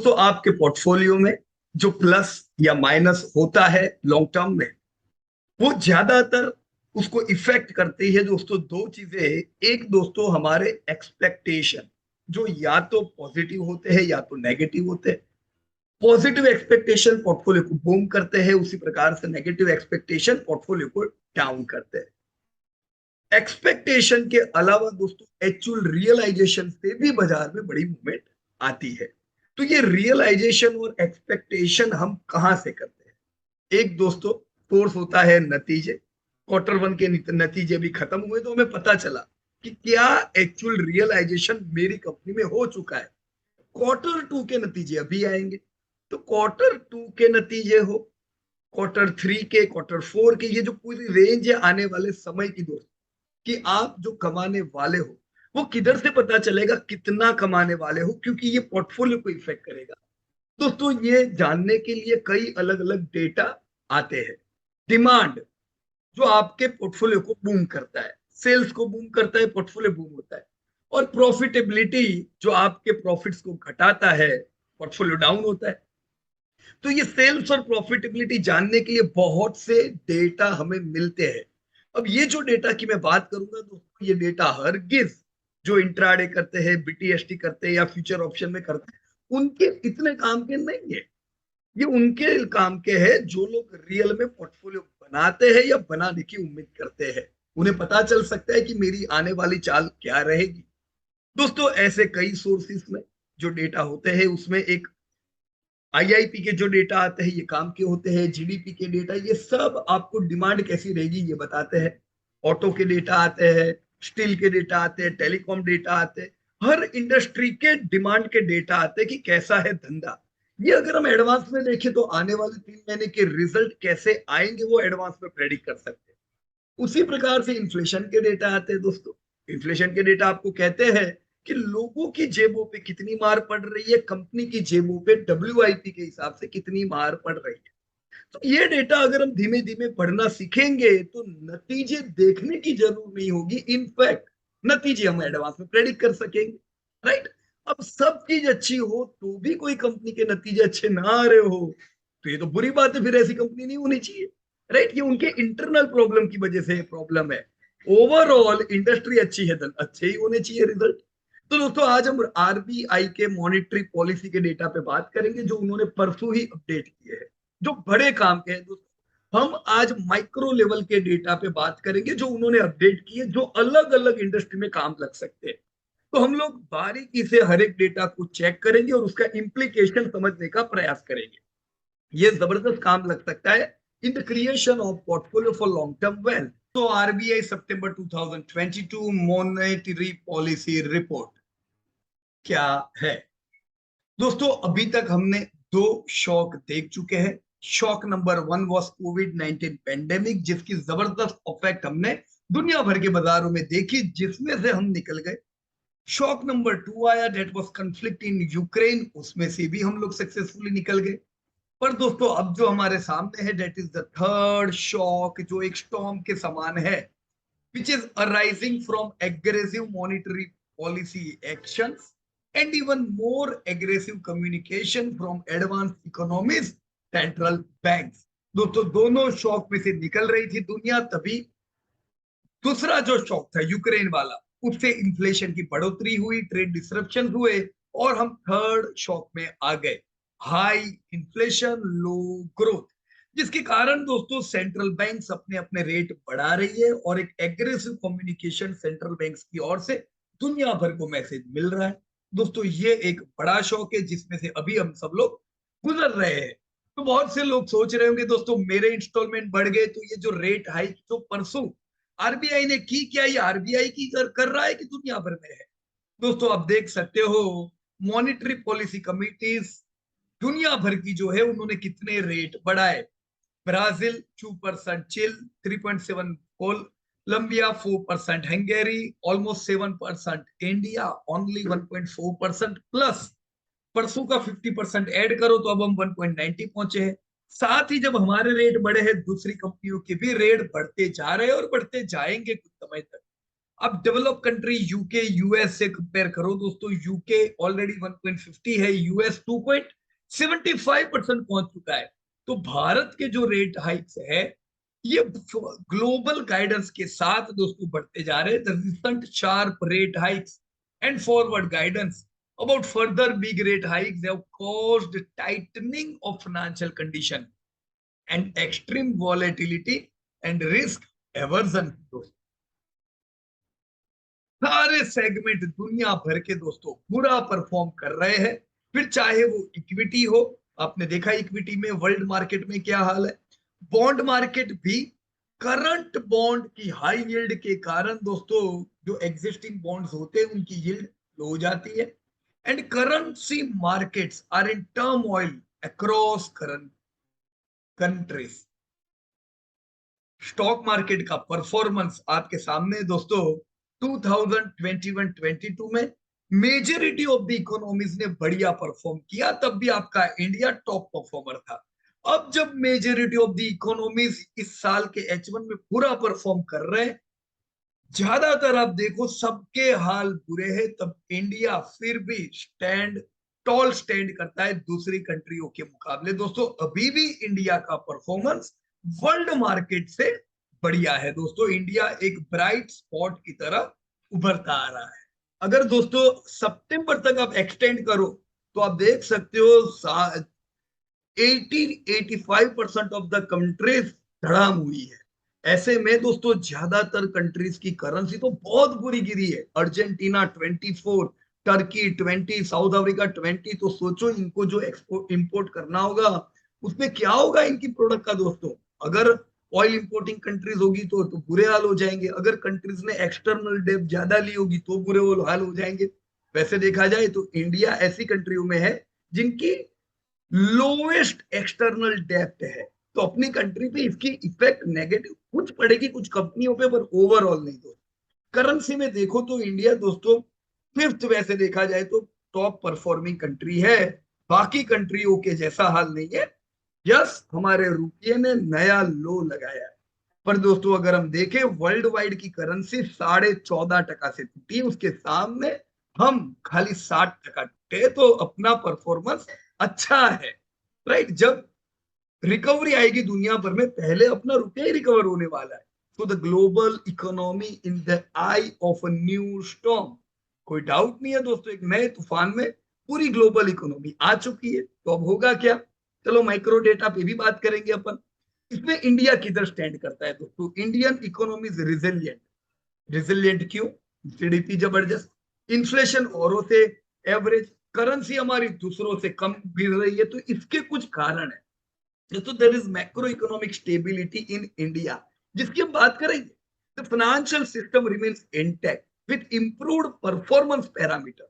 तो आपके पोर्टफोलियो में जो प्लस या माइनस होता है लॉन्ग टर्म में, वो ज्यादातर उसको इफेक्ट करती है दोस्तों दो चीजें। एक दोस्तों हमारे एक्सपेक्टेशन, जो या तो पॉजिटिव होते हैं या तो नेगेटिव होते हैं। पॉजिटिव एक्सपेक्टेशन पोर्टफोलियो को बूम करते हैं, उसी प्रकार से नेगेटिव एक्सपेक्टेशन पोर्टफोलियो को डाउन करते हैं। एक्सपेक्टेशन के अलावा दोस्तों एक्चुअल रियलाइजेशन से भी बाजार में बड़ी मूवमेंट आती है। तो ये रियलाइजेशन और एक्सपेक्टेशन हम कहां से करते हैं? एक दोस्तों कोर्स होता है नतीजे। क्वार्टर वन के नतीजे भी खत्म हुए तो हमें पता चला कि क्या एक्चुअल रियलाइजेशन मेरी कंपनी में हो चुका है। क्वार्टर टू के नतीजे अभी आएंगे, तो क्वार्टर टू के नतीजे हो, क्वार्टर थ्री के, क्वार्टर फोर के, ये जो पूरी रेंज है आने वाले समय की दोस्तों, कि आप जो कमाने वाले हो वो किधर से पता चलेगा कितना कमाने वाले हो, क्योंकि ये पोर्टफोलियो को इफेक्ट करेगा। दोस्तों ये जानने के लिए कई अलग अलग डेटा आते हैं। डिमांड जो आपके पोर्टफोलियो को बूम करता है, सेल्स को बूम करता है, पोर्टफोलियो बूम होता है। और प्रॉफिटेबिलिटी जो आपके प्रॉफिट्स को घटाता है, पोर्टफोलियो डाउन होता है। तो ये सेल्स और प्रॉफिटेबिलिटी जानने के लिए बहुत से डेटा हमें मिलते हैं। अब ये जो डेटा की मैं बात करूंगा दोस्तों, ये डेटा हरगिज जो इंट्राडे करते हैं, बीटीएसटी करते हैं या फ्यूचर ऑप्शन में करते हैं उनके इतने काम के नहीं है। ये उनके काम के हैं जो लोग रियल में पोर्टफोलियो बनाते हैं या बनाने की उम्मीद करते हैं। उन्हें पता चल सकता है कि मेरी आने वाली चाल क्या रहेगी। दोस्तों ऐसे कई सोर्सेस में जो डेटा होते हैं, उसमें एक आईआईपी के जो डेटा आते हैं ये काम के होते हैं, जीडीपी के डेटा, ये सब आपको डिमांड कैसी रहेगी ये बताते हैं। ऑटो के डेटा आते हैं, स्टील के डेटा आते हैं, टेलीकॉम डेटा आते हैं, हर इंडस्ट्री के डिमांड के डेटा आते हैं कि कैसा है धंधा। ये अगर हम एडवांस में देखें तो आने वाले 3 महीने के रिजल्ट कैसे आएंगे वो एडवांस में प्रेडिक्ट कर सकते हैं। उसी प्रकार से इन्फ्लेशन के डेटा आते हैं दोस्तों। इन्फ्लेशन के डेटा आपको कहते हैं कि लोगों की जेबों पे कितनी मार पड़ रही है, कंपनी की जेबों पे डब्ल्यूआईपी के हिसाब से कितनी मार पड़ रही है। तो ये डेटा अगर हम धीमे धीमे पढ़ना सीखेंगे तो नतीजे देखने की जरूरत नहीं होगी, इनफैक्ट नतीजे हम एडवांस में प्रेडिक्ट कर सकेंगे। राइट। अब सब चीज अच्छी हो तो भी कोई कंपनी के नतीजे अच्छे ना आ रहे हो तो ये तो बुरी बात है, फिर ऐसी कंपनी नहीं होनी चाहिए। राइट। ये उनके इंटरनल प्रॉब्लम की वजह से प्रॉब्लम है। ओवरऑल इंडस्ट्री अच्छी है तो अच्छे ही होने चाहिए रिजल्ट। तो दोस्तों आज हम आरबीआई के मॉनेटरी पॉलिसी के डेटा पे बात करेंगे जो उन्होंने परसों ही अपडेट किए हैं, जो बड़े काम के हैं दोस्तों। हम आज माइक्रो लेवल के डेटा पे बात करेंगे जो उन्होंने अपडेट किए, जो अलग अलग इंडस्ट्री में काम लग सकते हैं। तो हम लोग बारीकी से हर एक डेटा को चेक करेंगे और उसका इम्प्लीकेशन समझने का प्रयास करेंगे। ये जबरदस्त काम लग सकता है in the creation of portfolio for long term wealth. तो आरबीआई सितंबर 2022 मॉनेटरी पॉलिसी रिपोर्ट क्या है? दोस्तों अभी तक हमने दो शॉक देख चुके हैं। Shock number one was covid pandemic, जिसकी जबरदस्त इफेक्ट हमने दुनिया भर के बाजारों में देखी, जिसमें से हम निकल गए। शॉक नंबर टू आया, that was conflict in Ukraine, उसमें से भी हम लोग सक्सेसफुली निकल गए। पर दोस्तों अब जो हमारे सामने है that is the third shock, जो एक स्टॉर्म के समान है, which is arising from aggressive monetary policy actions and even more aggressive communication from advanced economies, central banks। दोस्तों दोनों शॉक में से निकल रही थी दुनिया, तभी दूसरा जो शॉक था यूक्रेन वाला, उससे इन्फ्लेशन की बढ़ोतरी हुई, ट्रेड डिसरप्शन हुए और हम थर्ड शॉक में आ गए, हाई इन्फ्लेशन, लो ग्रोथ, जिसके कारण दोस्तों सेंट्रल बैंक्स अपने अपने रेट बढ़ा रही है और एक एग्रेसिव कम्युनिकेशन सेंट्रल बैंक्स की ओर से दुनिया भर को मैसेज मिल रहा है। दोस्तों ये एक बड़ा शॉक है जिसमें से अभी हम सब लोग गुजर रहे हैं। तो बहुत से लोग सोच रहे होंगे दोस्तों मेरे इंस्टॉलमेंट बढ़ गए, तो ये जो रेट हाइक जो परसों आरबीआई ने की, क्या ये आरबीआई की कर रहा है कि दुनिया भर में है? दोस्तों आप देख सकते हो मॉनेटरी पॉलिसी कमिटीज दुनिया भर की जो है उन्होंने कितने रेट बढ़ाए। Brazil 2% Chile 3.7, Colombia 4%, Hungary almost 7%, India only 1.4% plus परसों का 50% ऐड करो तो अब हम 1.90 पहुंचे हैं। साथ ही जब हमारे रेट बढ़े हैं दूसरी कंपनियों के भी रेट बढ़ते जा रहे हैं और बढ़ते जाएंगे कुछ समय तक। अब डेवलप कंट्री यूके यूएस से कंपेयर करो दोस्तों, यूके ऑलरेडी 1.50 है, यूएस 2.75% पहुंच चुका है। तो भारत के जो रेट हाइक्स है ये ग्लोबल गाइडेंस के साथ दोस्तों बढ़ते जा रहे हैं। The recent sharp rate hikes and forward guidance about further big rate hikes have caused tightening of financial condition and extreme volatility and risk aversion। सारे सेगमेंट दुनिया भर के दोस्तों बुरा परफॉर्म कर रहे हैं, फिर चाहे वो इक्विटी हो। आपने देखा इक्विटी में वर्ल्ड मार्केट में क्या हाल है, बॉन्ड मार्केट भी करंट बॉन्ड की हाई यील्ड के कारण दोस्तों जो एग्जिस्टिंग बॉन्ड्स होते हैं उनकी यील्ड लो हो जाती है। And currency markets are in turmoil across current countries. Stock market का परफॉर्मेंस आपके सामने दोस्तों 2021-22 में मेजॉरिटी ऑफ द इकोनॉमीज ने बढ़िया परफॉर्म किया, तब भी आपका इंडिया टॉप परफॉर्मर था। अब जब मेजॉरिटी ऑफ द इकोनॉमीज इस साल के H1 में बुरा परफॉर्म कर रहे हैं, ज्यादातर आप देखो सबके हाल बुरे हैं, तब इंडिया फिर भी स्टैंड करता है दूसरी कंट्रियों के मुकाबले। दोस्तों अभी भी इंडिया का परफॉर्मेंस वर्ल्ड मार्केट से बढ़िया है। दोस्तों इंडिया एक ब्राइट स्पॉट की तरह उभरता आ रहा है। अगर दोस्तों सितंबर तक आप एक्सटेंड करो तो आप देख सकते हो 80-85% ऑफ द कंट्रीज धड़ाम हुई है। ऐसे में दोस्तों ज्यादातर कंट्रीज की करेंसी तो बहुत बुरी गिरी है। Argentina 24, Turkey 20, south Africa 20। तो सोचो इनको जो एक्सपोर्ट इंपोर्ट करना होगा उसमें क्या होगा इनकी प्रोडक्ट का दोस्तों। अगर ऑयल इंपोर्टिंग कंट्रीज होगी तो बुरे हाल हो जाएंगे, अगर कंट्रीज ने एक्सटर्नल डेब्ट ज्यादा ली होगी तो बुरे हाल हो जाएंगे। वैसे देखा जाए तो इंडिया ऐसी कंट्रियों में है जिनकी लोएस्ट एक्सटर्नल डेब्ट है, तो अपनी कंट्री पे इसकी इफेक्ट नेगेटिव कुछ पड़ेगी कुछ कंपनियों पे, पर ओवरऑल नहीं। दोस्तों करेंसी में देखो तो इंडिया दोस्तों फिफ्थ वैसे देखा जाए तो टॉप परफॉर्मिंग कंट्री है, बाकी कंट्रियों के जैसा हाल नहीं है। यस हमारे रुपये ने नया लो लगाया है, पर दोस्तों अगर हम देखें वर्ल्ड वाइड की करेंसी 14.5% से टूटी है, उसके सामने हम खाली 60% टूटे, तो अपना परफॉर्मेंस अच्छा है। राइट, जब रिकवरी आएगी दुनिया भर में पहले अपना रुपया ही रिकवर होने वाला है। तो the global economy in the I of a new storm. कोई डाउट नहीं है दोस्तों, एक नए तूफान में पूरी ग्लोबल इकोनॉमी आ चुकी है। तो अब होगा क्या, चलो माइक्रो डेटा पे भी बात करेंगे अपन। इसमें इंडिया किधर स्टैंड करता है दोस्तों। Indian economy is resilient. Resilient क्यों, जीडीपी जबरदस्त, इन्फ्लेशन औरों से एवरेज, करेंसी हमारी दूसरों से कम गिर रही है, तो इसके कुछ कारण है। तो there is macro economic stability in India जिसकी हम बात करेंगे। The financial system remains intact with improved performance parameter.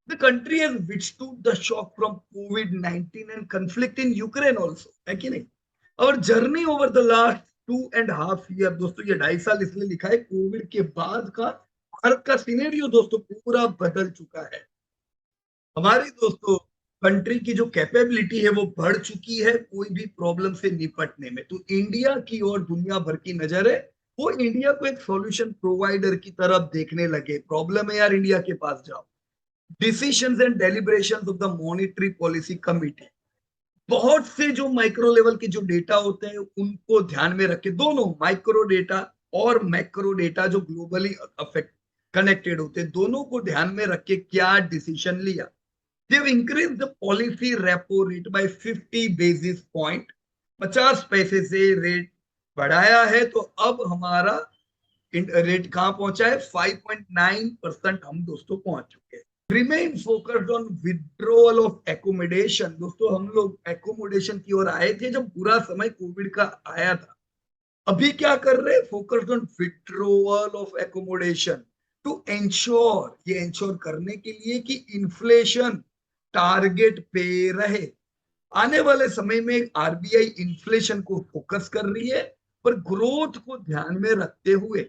The country has withstood the shock from कोविड-19 and conflict in Ukraine also, है कि नहीं। और journey over the last 2.5 year दोस्तों, ये 2.5 साल इसलिए लिखा है कोविड के बाद का भारत का सिनेरियो दोस्तों पूरा बदल चुका है। हमारी दोस्तों कंट्री की जो कैपेबिलिटी है वो बढ़ चुकी है कोई भी प्रॉब्लम से निपटने में। तो इंडिया की और दुनिया भर की नजर है, वो इंडिया को एक सॉल्यूशन प्रोवाइडर की तरफ देखने लगे। प्रॉब्लम है यार, इंडिया के पास जाओ। Decisions and deliberations of the monetary policy committee, बहुत से जो माइक्रो लेवल के जो डेटा होते हैं उनको ध्यान में रखे, दोनों माइक्रो डेटा और मैक्रो डेटा जो ग्लोबली अफेक्ट कनेक्टेड होते हैं, दोनों को ध्यान में रख के क्या डिसीजन लिया। They've increased the policy repo rate by 50 basis point, 50 पैसे से रेट बढ़ाया है। तो अब हमारा रेट कहां पहुंचा है, 5.9% हम दोस्तों पहुंच चुके हैं। Remain focused on withdrawal of accommodation. दोस्तों हम लोग एकोमोडेशन की ओर आए थे जब पूरा समय कोविड का आया था, अभी क्या कर रहे हैं, focused on withdrawal of accommodation to ensure, ये एंश्योर करने के लिए कि इन्फ्लेशन टारगेट पे रहे। आने वाले समय में आरबीआई इन्फ्लेशन को फोकस कर रही है, पर ग्रोथ को ध्यान में रखते हुए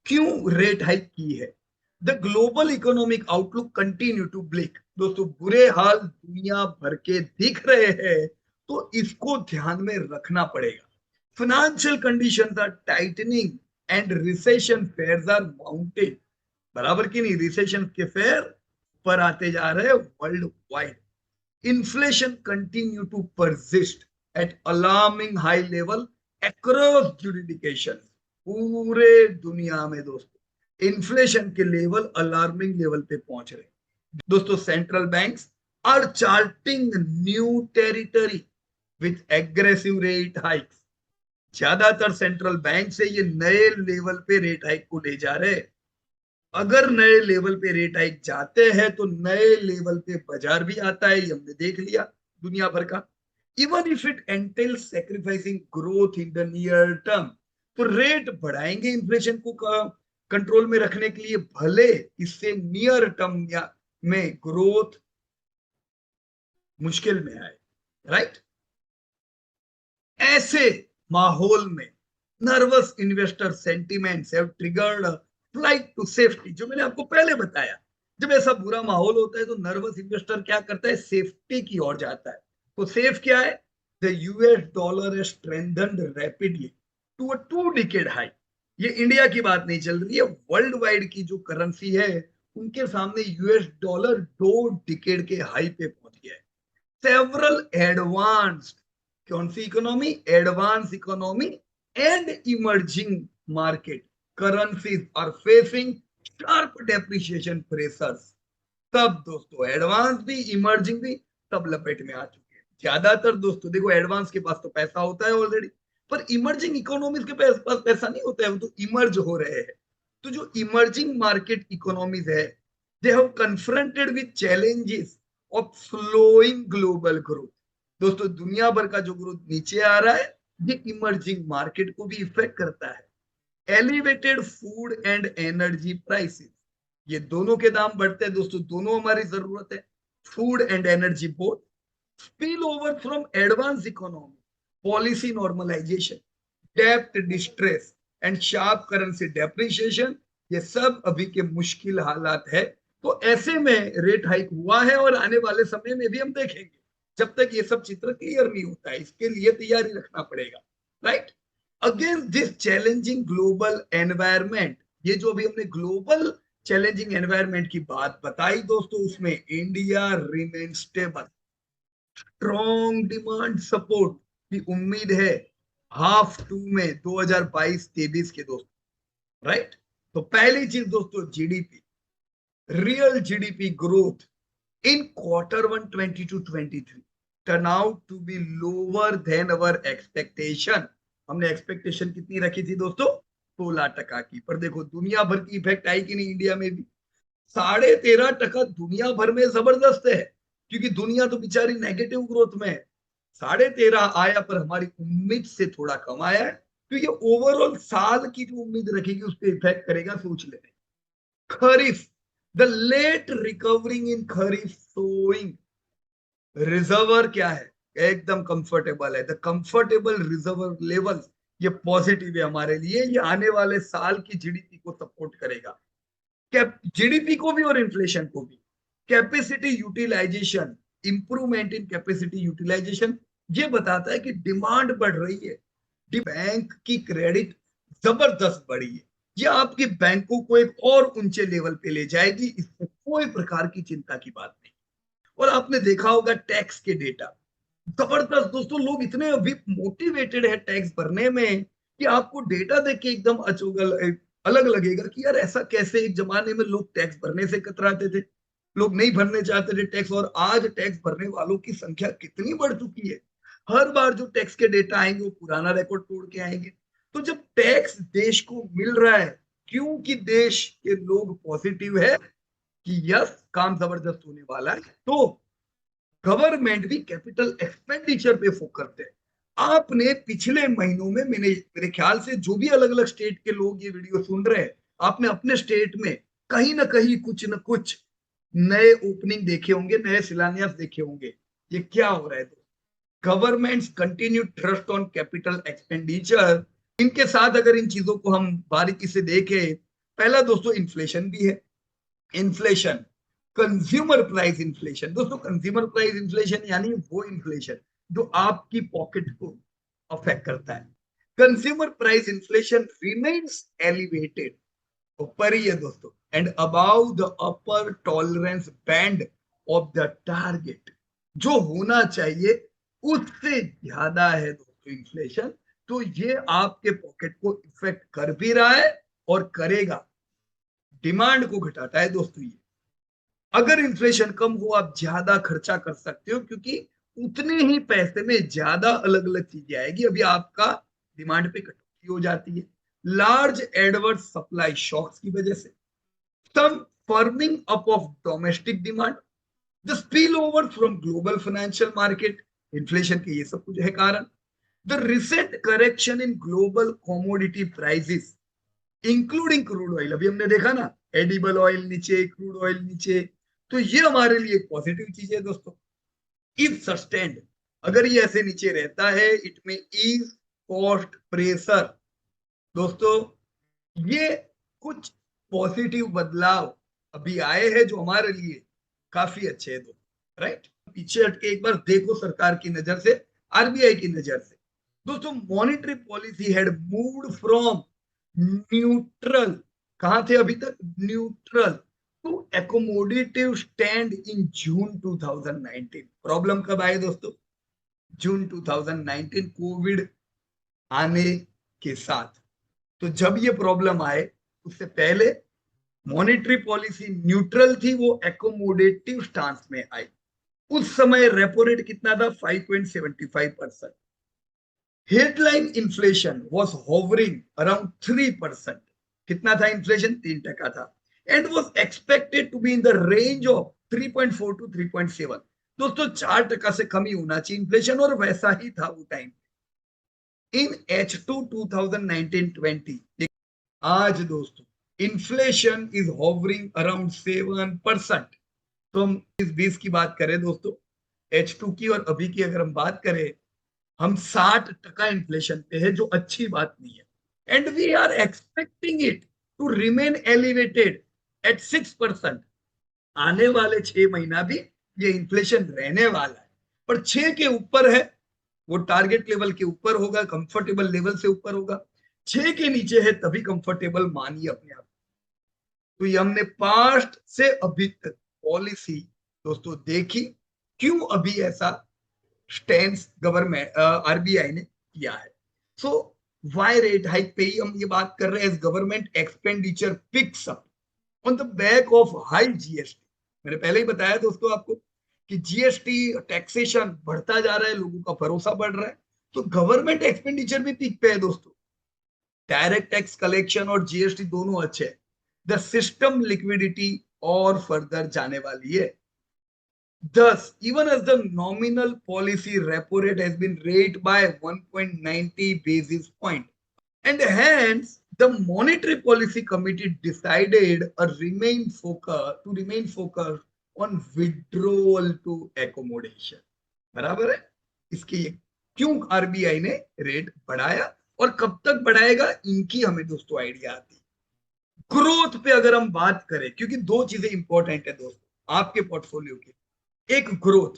क्यों रेट हाइक की है। The global economic outlook continue to bleak. दोस्तों बुरे हाल दुनिया भर के दिख रहे हैं, तो इसको ध्यान में रखना पड़ेगा। Financial conditions are tightening and recession fears are mounted, बराबर की नहीं, रिसेशन के फेयर पर आते जा रहे हैं world wide. Inflation continue to persist at alarming high level across jurisdictions। पूरे दुनिया में दोस्तों इन्फ्लेशन के लेवल अलार्मिंग लेवल पे पहुंच रहे हैं। दोस्तों central banks are charting new territory with aggressive rate hikes. ज्यादातर सेंट्रल बैंक से ये नए लेवल पे रेट हाइक को ले जा रहे हैं। अगर नए लेवल पे रेट हाइक जाते हैं तो नए लेवल पे बाजार भी आता है, ये हमने देख लिया दुनिया भर का। Even if it entail sacrificing growth in the near term, तो रेट बढ़ाएंगे इन्फ्लेशन को कंट्रोल में रखने के लिए, भले इससे नियर टर्म में ग्रोथ मुश्किल में आए, राइट। ऐसे माहौल में nervous investor sentiments have triggered flight to safety, जो मैंने आपको पहले बताया। जब ऐसा बुरा माहौल होता है तो नर्वस इन्वेस्टर क्या करता है, सेफ्टी की ओर जाता है। तो सेफ क्या है, the US dollar has strengthened rapidly to a 2 decade high. ये इंडिया की बात नहीं चल रही है, वर्ल्ड वाइड की जो करेंसी है उनके सामने यूएस डॉलर 2 डिकेड के हाई पे पहुंच गया है। सेवरल एडवांस्ड, कौन सी economy, advance economy and emerging market currencies are facing sharp depreciation pressures। तब दोस्तों एडवांस भी इमर्जिंग भी तब लपेट में आ चुके हैं। ज्यादातर दोस्तों देखो एडवांस के पास तो पैसा होता है ऑलरेडी, पर इमर्जिंग इकोनॉमीज के पास पैसा नहीं होता है, वो तो इमर्ज हो रहे हैं। तो जो इमर्जिंग मार्केट इकोनॉमीज है, they have confronted with challenges of slowing global growth. दोस्तों दुनिया भर का जो ग्रोथ नीचे आ रहा है, ये इमर्जिंग मार्केट को भी इफेक्ट करता है। Elevated food and energy prices, ये दोनों के दाम बढ़ते हैं दोस्तों, दोनों हमारी जरूरत है, food and energy both. Spill over from advance economy, policy normalisation, डेप्ट distress and sharp currency depreciation, ये सब अभी के मुश्किल हालात है। तो ऐसे में रेट हाइक हुआ है और आने वाले समय में भी हम देखेंगे, जब तक ये सब चित्र क्लियर नहीं होता है, इसके लिए तैयारी रखना पड़ेगा, right. Against this challenging global environment, ये जो अभी हमने ग्लोबल चैलेंजिंग एनवायरमेंट की बात बताई दोस्तों, उसमें India remain stable, strong demand support की उम्मीद है H2 में 2022-23 के दोस्तों, राइट। तो पहली चीज दोस्तों GDP, real GDP growth in Q1 22-23 turn out to be lower than our expectation. हमने एक्सपेक्टेशन कितनी रखी थी दोस्तों, 16% की, पर देखो दुनिया भर की इफेक्ट आई कि नहीं, इंडिया में भी 13.5% दुनिया भर में जबरदस्त है, क्योंकि दुनिया तो बेचारी नेगेटिव ग्रोथ में है। 13.5 आया, पर हमारी उम्मीद से थोड़ा कम आया है, तो ये ओवरऑल साल की जो उम्मीद रखेगी उस पर इफेक्ट करेगा, सोच लेते। Kharif, the late recovering in kharif sowing, reservoir क्या है, एकदम कंफर्टेबल है, द कंफर्टेबल रिजर्वर लेवल, ये पॉजिटिव है हमारे लिए, ये आने वाले साल की जीडीपी को सपोर्ट करेगा, जीडीपी को भी और इन्फ्लेशन को भी। Capacity utilisation, improvement in capacity utilisation, ये बताता है कि डिमांड बढ़ रही है, बैंक की क्रेडिट जबरदस्त बढ़ी है, ये आपकी बैंकों को एक और ऊंचे लेवल पे ले जाएगी, इसमें कोई प्रकार की चिंता की बात नहीं। और आपने देखा होगा टैक्स के डेटा जबरदस्त दोस्तों, लोग इतने अभी मोटिवेटेड है टैक्स भरने में कि आपको डेटा देख के एकदम अचोगल अलग लगेगा कि यार ऐसा कैसे, एक जमाने में लोग टैक्स भरने से कतराते थे, लोग नहीं भरने चाहते थे टैक्स, और आज टैक्स भरने वालों की संख्या कितनी बढ़ चुकी है। हर बार जो टैक्स के डेटा आएंगे वो पुराना रिकॉर्ड तोड़ के आएंगे। तो जब टैक्स देश को मिल रहा है, क्योंकि देश के लोग पॉजिटिव है कि यस काम जबरदस्त होने वाला है, तो गवर्नमेंट भी कैपिटल एक्सपेंडिचर पे फोकस करते हैं। आपने पिछले महीनों में, मेरे ख्याल से जो भी अलग अलग स्टेट के लोग ये वीडियो सुन रहे हैं, आपने अपने स्टेट में कहीं ना कहीं कुछ न कुछ नए ओपनिंग देखे होंगे, नए शिलान्यास देखे होंगे। ये क्या हो रहा है, governments continue trust on capital expenditure. इनके साथ अगर इन चीजों को हम बारीकी से देखें, पहला दोस्तों इन्फ्लेशन भी है। इन्फ्लेशन, कंज्यूमर प्राइस इन्फ्लेशन, दोस्तों कंज्यूमर प्राइस इन्फ्लेशन यानी वो इन्फ्लेशन जो आपकी पॉकेट को अफेक्ट करता है। Consumer price inflation remains elevated, ऊपर ही है दोस्तों, and about the upper tolerance band of the target, जो होना चाहिए उससे ज्यादा है दोस्तों इन्फ्लेशन। तो ये आपके पॉकेट को इफेक्ट कर भी रहा है और करेगा, डिमांड को घटाता है दोस्तों। ये अगर इन्फ्लेशन कम हो आप ज्यादा खर्चा कर सकते हो, क्योंकि उतने ही पैसे में ज्यादा अलग अलग चीजें आएगी। अभी आपका डिमांड पे कटौती हो जाती है लार्ज एडवर्स सप्लाई शॉक्स की वजह से, some firming up of domestic demand, the spillover from global financial market, inflation के ये सब कुछ है कारण, the recent correction in global commodity prices including crude oil, अभी हमने देखा ना एडिबल ऑयल नीचे, क्रूड ऑयल नीचे, तो ये हमारे लिए एक पॉजिटिव चीज है दोस्तों। इफ सस्टेन्ड, अगर ये ऐसे नीचे रहता है, इट में इज कॉस्ट प्रेशर दोस्तों। ये कुछ पॉजिटिव बदलाव अभी आए हैं जो हमारे लिए काफी अच्छे हैं दोस्तों, राइट। पीछे हटके एक बार देखो सरकार की नजर से, आरबीआई की नजर से दोस्तों, monetary policy had moved from neutral, कहां थे अभी तक, neutral to accommodative stand in June 2019। Problem कब आए दोस्तों, जून 2019, कोविड आने के साथ। तो जब ये प्रॉब्लम आए उससे पहले मॉनेटरी पॉलिसी न्यूट्रल थी, वो एकोमोडेटिव स्टांस में आई। उस समय रेपो रेट कितना था, 5.75%। Headline inflation was hovering around 3%, कितना था इन्फ्लेशन, 3% था, and was expected to be in the range of 3.4 to 3.7। दोस्तों 4% से कम ही होना चाहिए इन्फ्लेशन, और वैसा ही था वो टाइम इन H2 2019-20। आज दोस्तों इन्फ्लेशन इज होवरिंग अराउंड 7%। तो हम इस 20 की बात करें दोस्तों, H2 की, और अभी की अगर हम बात करें, हम 60% इन्फ्लेशन पे है, जो अच्छी बात नहीं है, and we are expecting it to remain elevated at 6%। आने वाले 6 महीना भी ये इन्फ्लेशन रहने वाला है, पर 6 के ऊपर है, वो टारगेट लेवल के ऊपर होगा, कंफर्टेबल लेवल से ऊपर होगा। 6 के नीचे है तभी कंफर्टेबल मानिए अपने आप। तो ये हमने पास्ट से अभी तक पॉलिसी दोस्तों देखी, क्यों अभी ऐसा स्टैंड गवर्नमेंट आरबीआई ने किया है। सो वाई रेट हाइक पे ही हम ये बात कर रहे हैं, government expenditure picks up on the back of high GST. मैंने पहले ही बताया दोस्तों आपको कि जीएसटी टैक्सेशन बढ़ता जा रहा है, लोगों का भरोसा बढ़ रहा है, तो गवर्नमेंट एक्सपेंडिचर भी पीक पे है दोस्तों। डायरेक्ट टैक्स कलेक्शन और जीएसटी दोनों अच्छे हैं, द सिस्टम लिक्विडिटी और फर्दर जाने वाली है। Thus, even as the nominal policy repo rate has been raised by 1.90 basis point, and hence the monetary policy committee decided to remain focused on withdrawal to accommodation। बराबर है, इसके ये क्यों RBI ने रेट बढ़ाया और कब तक बढ़ाएगा, इनकी हमें दोस्तों आइडिया आती। ग्रोथ पे अगर हम बात करें, क्योंकि दो चीजें इंपॉर्टेंट है दोस्तों आपके पोर्टफोलियो के, एक ग्रोथ,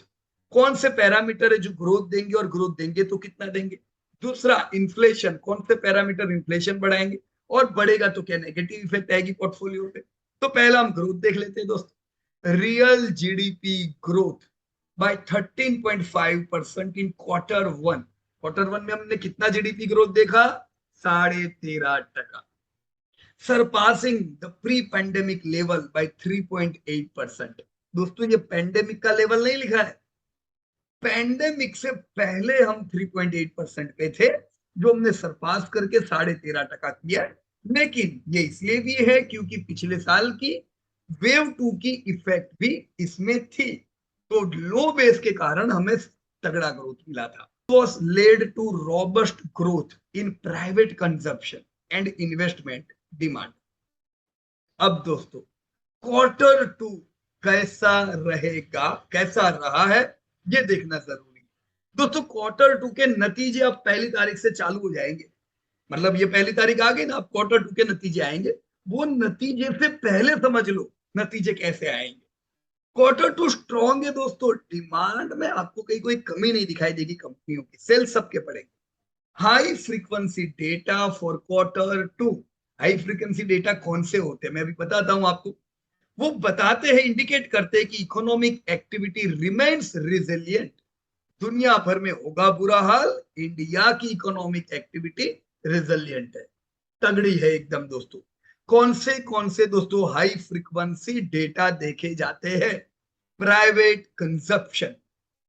कौन से पैरामीटर है जो ग्रोथ देंगे, और ग्रोथ देंगे तो कितना देंगे। दूसरा इन्फ्लेशन, कौन से पैरामीटर इन्फ्लेशन बढ़ाएंगे, और बढ़ेगा तो क्या नेगेटिव इफेक्ट आएगी पोर्टफोलियो पे। तो पहला हम ग्रोथ देख लेते हैं दोस्तों, real GDP growth by 13.5% in Q1। Q1 में हमने कितना जीडीपी ग्रोथ देखा, 13.5%, surpassing the pre pandemic level by 3.8%। दोस्तों ये पैंडेमिक का लेवल नहीं लिखा है, पैंडेमिक से पहले हम 3.8% पे थे, जो हमने सरपास करके 13.5% किया। लेकिन ये इसलिए भी है क्योंकि पिछले साल की वेव 2 की इफेक्ट भी इसमें थी, तो लो बेस के कारण हमें तगड़ा ग्रोथ मिला था। was led to robust growth in private consumption and investment demand। अब दोस्तों Q2 कैसा रहेगा, कैसा रहा है, ये देखना जरूरी है दोस्तों। Q2 के नतीजे अब 1 तारीख से चालू हो जाएंगे, मतलब ये 1 तारीख आ गई ना, अब Q2 के नतीजे आएंगे। वो नतीजे से पहले समझ लो नतीजे कैसे आएंगे। Q2 स्ट्रॉन्ग है दोस्तों, डिमांड में आपको कहीं कोई कमी नहीं दिखाई देगी, कंपनियों की सेल्स सबके बढ़ेंगे, high frequency data for quarter 2। High frequency data कौन से होते हैं मैं अभी बताता हूं आपको। वो बताते हैं, इंडिकेट करते हैं कि इकोनॉमिक एक्टिविटी रिमेन्स रिजिलियंट। दुनिया भर में होगा बुरा हाल, इंडिया की इकोनॉमिक एक्टिविटी रिजिलियंट है, तगड़ी है एकदम दोस्तों। कौन से दोस्तों हाई फ्रीक्वेंसी डेटा देखे जाते हैं? Private consumption.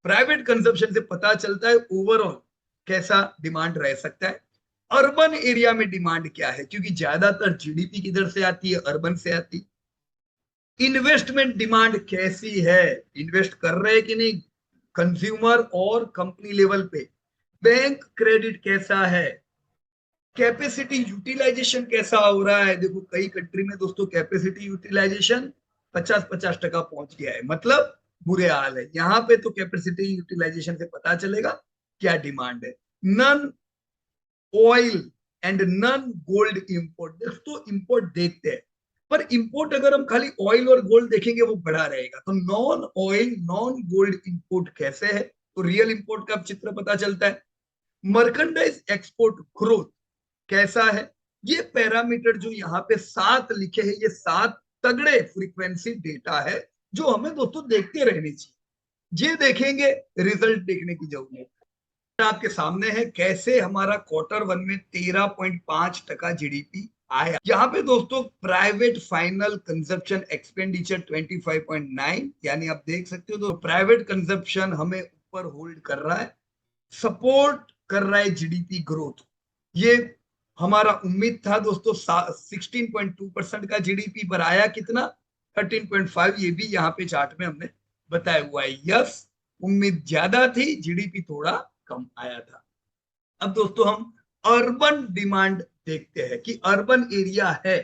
प्राइवेट कंजप्शन से पता चलता है ओवरऑल कैसा डिमांड रह सकता है। अर्बन एरिया में डिमांड क्या है, क्योंकि ज्यादातर जीडीपी किधर से आती है? अर्बन से आती। इन्वेस्टमेंट डिमांड कैसी है, इन्वेस्ट कर रहे हैं कि नहीं कंज्यूमर और कंपनी लेवल पे? बैंक क्रेडिट कैसा है? कैपेसिटी यूटिलाइजेशन कैसा हो रहा है? देखो कई कंट्री में दोस्तों कैपेसिटी यूटिलाइजेशन 50-50% पहुंच गया है, मतलब बुरे हाल है। यहाँ पे तो कैपेसिटी यूटिलाइजेशन से पता चलेगा क्या डिमांड है। Non oil and non gold import, दोस्तों इंपोर्ट देखते हैं, पर इंपोर्ट अगर हम खाली ऑयल और गोल्ड देखेंगे वो बढ़ा रहेगा। तो non oil non gold import कैसे है, तो रियल इंपोर्ट का चित्र पता चलता है। मर्केंडाइज एक्सपोर्ट ग्रोथ कैसा है? ये पैरामीटर जो यहाँ पे 7 लिखे हैं, ये 7 तगड़े फ्रीक्वेंसी डेटा है जो हमें दोस्तों देखते रहने चाहिए। ये देखेंगे, रिजल्ट देखने की जरूरत है। आपके सामने है कैसे हमारा क्वार्टर 1 में 13.5% जीडीपी आया। यहाँ पे दोस्तों प्राइवेट फाइनल कंजप्शन एक्सपेंडिचर 25.9, यानी आप देख सकते हो तो प्राइवेट कंजप्शन हमें ऊपर होल्ड कर रहा है, सपोर्ट कर रहा है जीडीपी ग्रोथ। ये हमारा उम्मीद था दोस्तों। 16.2% का जीडीपी पर आया कितना? 13.5। ये भी यहाँ पे चार्ट में हमने बताया हुआ है। यस, उम्मीद ज्यादा थी, जीडीपी थोड़ा कम आया था। अब दोस्तों हम अर्बन डिमांड देखते हैं कि अर्बन एरिया है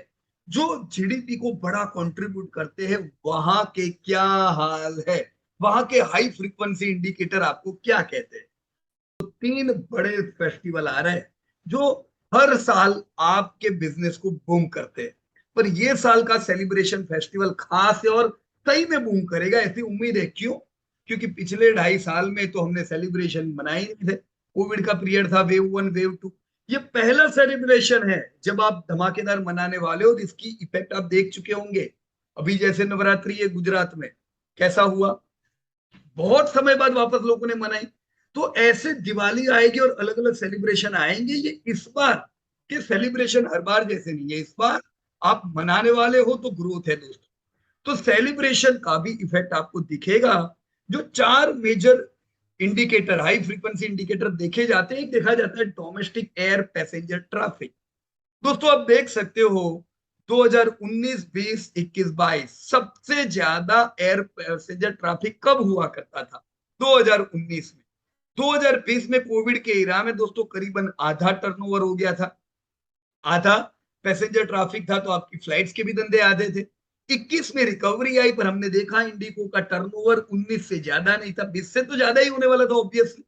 जो जीडीपी को बड़ा कंट्रीब्यूट करते हैं, वहां के क्या हाल है? वहां के हाई फ्रीक्वेंसी इंडिकेटर आपको क्या कहते हैं? 3 बड़े फेस्टिवल आ रहे हैं जो हर साल आपके बिजनेस को बूम करते हैं, पर ये साल का सेलिब्रेशन फेस्टिवल खास है और सही में बूम करेगा ऐसी उम्मीद है। क्यों? क्योंकि पिछले 2.5 साल में तो हमने सेलिब्रेशन मनाए नहीं थे। कोविड का पीरियड था, वेव 1 वेव 2। ये पहला सेलिब्रेशन है जब आप धमाकेदार मनाने वाले हो, इसकी इफेक्ट आप देख चुके होंगे। अभी जैसे नवरात्रि है गुजरात में, कैसा हुआ? बहुत समय बाद वापस लोगों ने मनाई। तो ऐसे दिवाली आएगी और अलग अलग सेलिब्रेशन आएंगे। ये इस बार के सेलिब्रेशन हर बार जैसे नहीं है, इस बार आप मनाने वाले हो तो ग्रोथ है दोस्तों। तो सेलिब्रेशन का भी इफेक्ट आपको दिखेगा। जो 4 major indicator, high frequency indicator देखे जाते हैं, देखा जाता है डोमेस्टिक एयर पैसेंजर ट्रैफिक। दोस्तों आप देख सकते हो 2019, 20, 21, 22 सबसे ज्यादा एयर पैसेंजर ट्रैफिक कब हुआ करता था? 2019 में। 2020 में कोविड के इरा में दोस्तों करीबन आधा टर्नओवर हो गया था। आधा पैसेंजर ट्रैफिक था तो आपकी फ्लाइट्स के भी धंधे आधे थे। 21 में रिकवरी आई, पर हमने देखा इंडिगो का टर्नओवर 19 से ज्यादा नहीं था, 20 से तो ज्यादा ही होने वाला था ऑब्वियसली,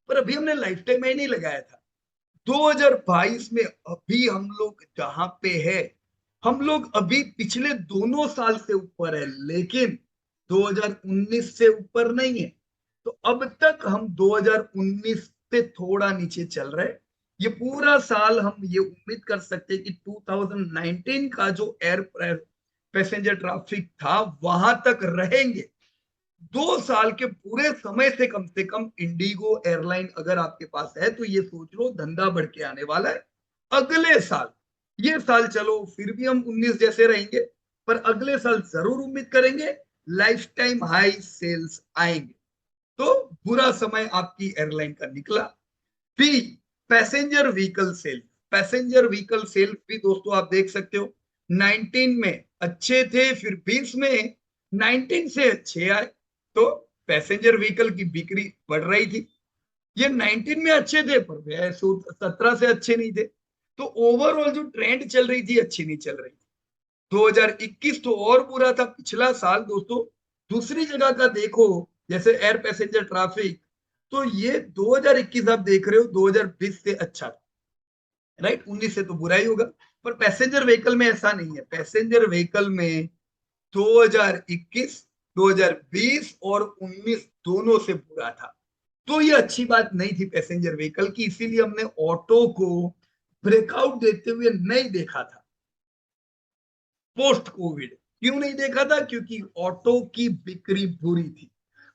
पर अभी हमने लाइफ टाइम में ही नहीं लगाया था। 2022 में अभी हम लोग जहां पे है, हम लोग अभी पिछले दोनों साल से ऊपर है, लेकिन 2019 से ऊपर नहीं है। तो अब तक हम 2019 से थोड़ा नीचे चल रहे हैं। ये पूरा साल हम ये उम्मीद कर सकते हैं कि 2019 का जो एयर पैसेंजर ट्रैफिक था वहां तक रहेंगे। 2 साल के पूरे समय से कम इंडिगो एयरलाइन अगर आपके पास है तो ये सोच लो धंधा बढ़ के आने वाला है। अगले साल, ये साल चलो फिर भी हम 19 जैसे रहेंगे, पर अगले साल जरूर उम्मीद करेंगे लाइफ टाइम हाई सेल्स आएंगे। तो बुरा समय आपकी एयरलाइन का निकला। B, passenger vehicle sale. Passenger vehicle sale भी दोस्तों आप देख सकते हो 19 में अच्छे थे, फिर 20 में 19 से अच्छे आए, तो पैसेंजर व्हीकल की बिक्री बढ़ रही थी। ये 19 में अच्छे थे पर वे 17 से अच्छे नहीं थे। तो ओवरऑल जो ट्रेंड चल रही थी अच्छी नहीं चल रही थी। 2021 तो और बुरा था, पिछला साल दोस्तों। दूसरी जगह का देखो जैसे एयर पैसेंजर ट्रैफिक, तो ये 2021 आप देख रहे हो 2020 से अच्छा था, राइट? 19 से तो बुरा ही होगा, पर पैसेंजर व्हीकल में ऐसा नहीं है। पैसेंजर व्हीकल में 2021, 2020 और 19 दोनों से बुरा था। तो ये अच्छी बात नहीं थी पैसेंजर व्हीकल की, इसीलिए हमने ऑटो को ब्रेकआउट देते हुए नहीं देखा था पोस्ट कोविड। क्यों नहीं देखा था? क्योंकि ऑटो की बिक्री बुरी थी।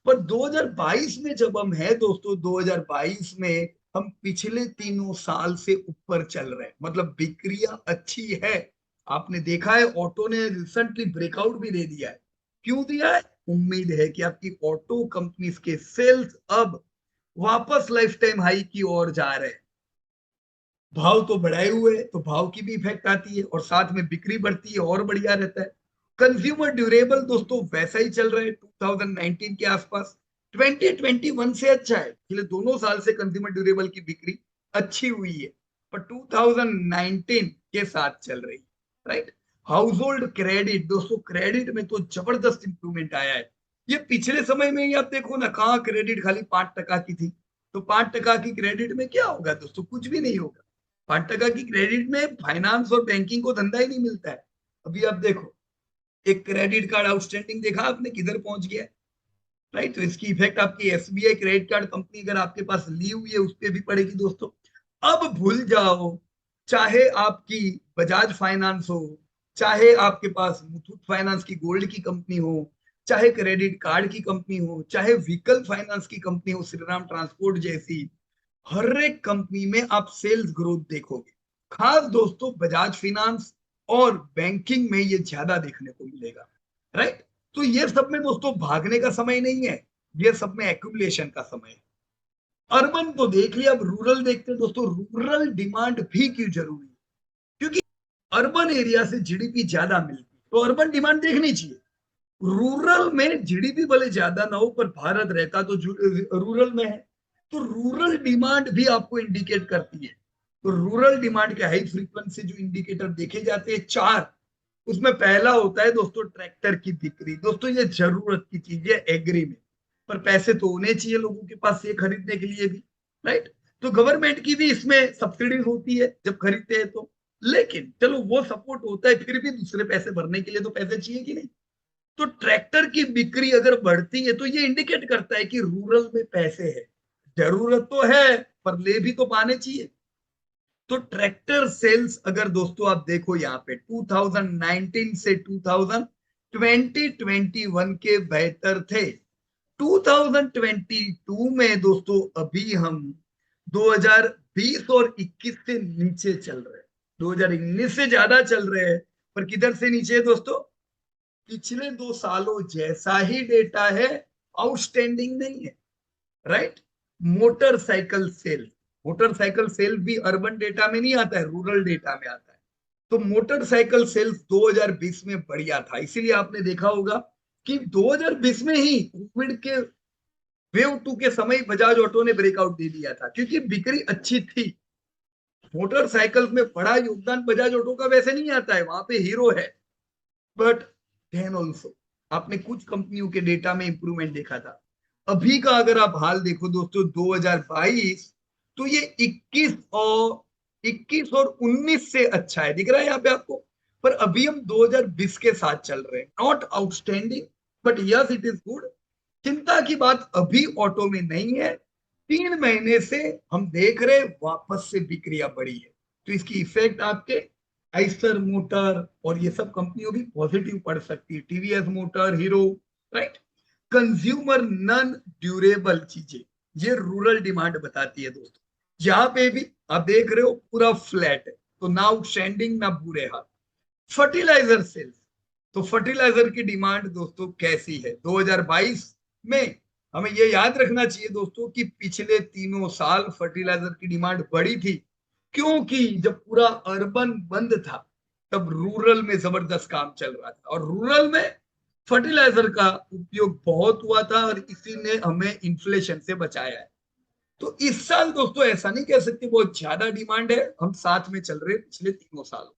पर 2022 में जब हम है दोस्तों, 2022 में हम पिछले तीनों साल से ऊपर चल रहे हैं, मतलब बिक्रियां अच्छी है। आपने देखा है ऑटो ने रिसेंटली ब्रेकआउट भी दे दिया है। क्यों दिया है? उम्मीद है कि आपकी ऑटो कंपनीज के सेल्स अब वापस लाइफ टाइम हाई की ओर जा रहे हैं। भाव तो बढ़ाए हुए तो भाव की भी इफेक्ट आती है और साथ में बिक्री बढ़ती है और बढ़िया रहता है। कंज्यूमर ड्यूरेबल दोस्तों वैसा ही चल रहा है 2019 के आसपास। 2021 से अच्छा है, पिछले दोनों साल से कंज्यूमर ड्यूरेबल की बिक्री अच्छी हुई है, पर 2019 के साथ चल रही है, राइट। हाउस होल्ड क्रेडिट दोस्तों, क्रेडिट में तो जबरदस्त इंप्रूवमेंट आया है। ये पिछले समय में ही आप देखो ना, कहाँ क्रेडिट खाली 5% की थी। तो 5% की क्रेडिट में क्या होगा दोस्तों? कुछ भी नहीं होगा। 5% की क्रेडिट में फाइनेंस और बैंकिंग को धंधा ही नहीं मिलता है। अभी आप देखो, एक क्रेडिट कार्ड आउटस्टैंडिंग देखा आपने किधर पहुंच गया, राइट। तो इसकी इफेक्ट आपकी एसबीआई क्रेडिट कार्ड कंपनी अगर आपके पास ली हुई है उस पर भी पड़ेगी दोस्तों। अब भूल जाओ, चाहे आपकी बजाज फाइनेंस हो, चाहे आपके पास मुथूट फाइनेंस की गोल्ड की कंपनी हो, चाहे क्रेडिट कार्ड की कंपनी हो, चाहे व्हीकल फाइनेंस की कंपनी हो श्रीराम ट्रांसपोर्ट जैसी, हर एक कंपनी में आप सेल्स ग्रोथ देखोगे। खास दोस्तों बजाज फाइनेंस और बैंकिंग में ये ज्यादा देखने को मिलेगा, राइट। तो ये सब में दोस्तों भागने का समय नहीं है, ये सब में एक्यूमुलेशन का समय है। अर्बन तो देख लिया, अब रूरल देखते हैं दोस्तों। रूरल डिमांड भी क्यों जरूरी है? क्योंकि अर्बन एरिया से जीडीपी ज्यादा मिलती है तो अर्बन डिमांड देखनी चाहिए। रूरल में जीडीपी भले ज्यादा ना हो पर भारत रहता तो रूरल में है, तो रूरल डिमांड भी आपको इंडिकेट करती है। तो रूरल डिमांड के हाई फ्रीक्वेंसी जो इंडिकेटर देखे जाते हैं चार, उसमें पहला होता है दोस्तों ट्रैक्टर की बिक्री। दोस्तों ये जरूरत की चीज है एग्री में, पर पैसे तो होने चाहिए लोगों के पास ये खरीदने के लिए भी, राइट। तो गवर्नमेंट की भी इसमें सब्सिडी होती है जब खरीदते हैं तो, लेकिन चलो वो सपोर्ट होता है, फिर भी दूसरे पैसे भरने के लिए तो पैसे चाहिए कि नहीं। तो ट्रैक्टर की बिक्री अगर बढ़ती है तो ये इंडिकेट करता है कि रूरल में पैसे है। जरूरत तो है पर ले भी तो पाने चाहिए। तो ट्रैक्टर सेल्स अगर दोस्तों आप देखो यहाँ पे 2019 से 2021 के बेहतर थे। 2022 में दोस्तों अभी हम 2020 और 21 से नीचे चल रहे हैं। 2019 से ज्यादा चल रहे हैं, पर किधर से नीचे दोस्तों? पिछले 2 सालों जैसा ही डेटा है, आउटस्टैंडिंग नहीं है, राइट। मोटरसाइकिल सेल भी अर्बन डेटा में नहीं आता है, रूरल डेटा में आता है। तो मोटरसाइकिल सेल्स 2020 में बढ़िया था, इसीलिए आपने देखा होगा कि 2020 में ही कोविड के वेव 2 के समय बजाज ऑटो ने ब्रेकआउट दे दिया था, क्योंकि बिक्री अच्छी थी। मोटरसाइकिल में बड़ा योगदान बजाज ऑटो का वैसे नहीं आता है, वहां पे हीरो है, बट देन ऑल्सो आपने कुछ कंपनियों के डेटा में इंप्रूवमेंट देखा था। अभी का अगर आप हाल देखो दोस्तों 2022, तो ये 21 और 19 से अच्छा है, दिख रहा है यहाँ पे आपको। पर अभी हम 2020 के साथ चल रहे हैं, not outstanding but yes it is good. चिंता की बात अभी ऑटो में नहीं है। 3 महीने से हम देख रहे वापस से बिक्रियां बढ़ी है, तो इसकी इफेक्ट आपके आइसर मोटर और ये सब कंपनियों भी पॉजिटिव पड़ सकती है, TVS motor, hero, right. Consumer non durable चीजें, ये रूरल डिमांड बताती है दोस्तों। यहाँ पे भी आप देख रहे हो पूरा फ्लैट है, तो ना आउटस्टैंडिंग ना बुरे हाल। फर्टिलाइजर सेल्स, तो फर्टिलाइजर की डिमांड दोस्तों कैसी है 2022 में? हमें ये याद रखना चाहिए दोस्तों कि पिछले तीनों साल फर्टिलाइजर की डिमांड बढ़ी थी, क्योंकि जब पूरा अर्बन बंद था तब रूरल में जबरदस्त काम चल रहा था, और रूरल में फर्टिलाइजर का उपयोग बहुत हुआ था और इसी ने हमें इन्फ्लेशन से बचाया है। तो इस साल दोस्तों ऐसा नहीं कह सकते बहुत ज्यादा डिमांड है, हम साथ में चल रहे पिछले तीनों साल।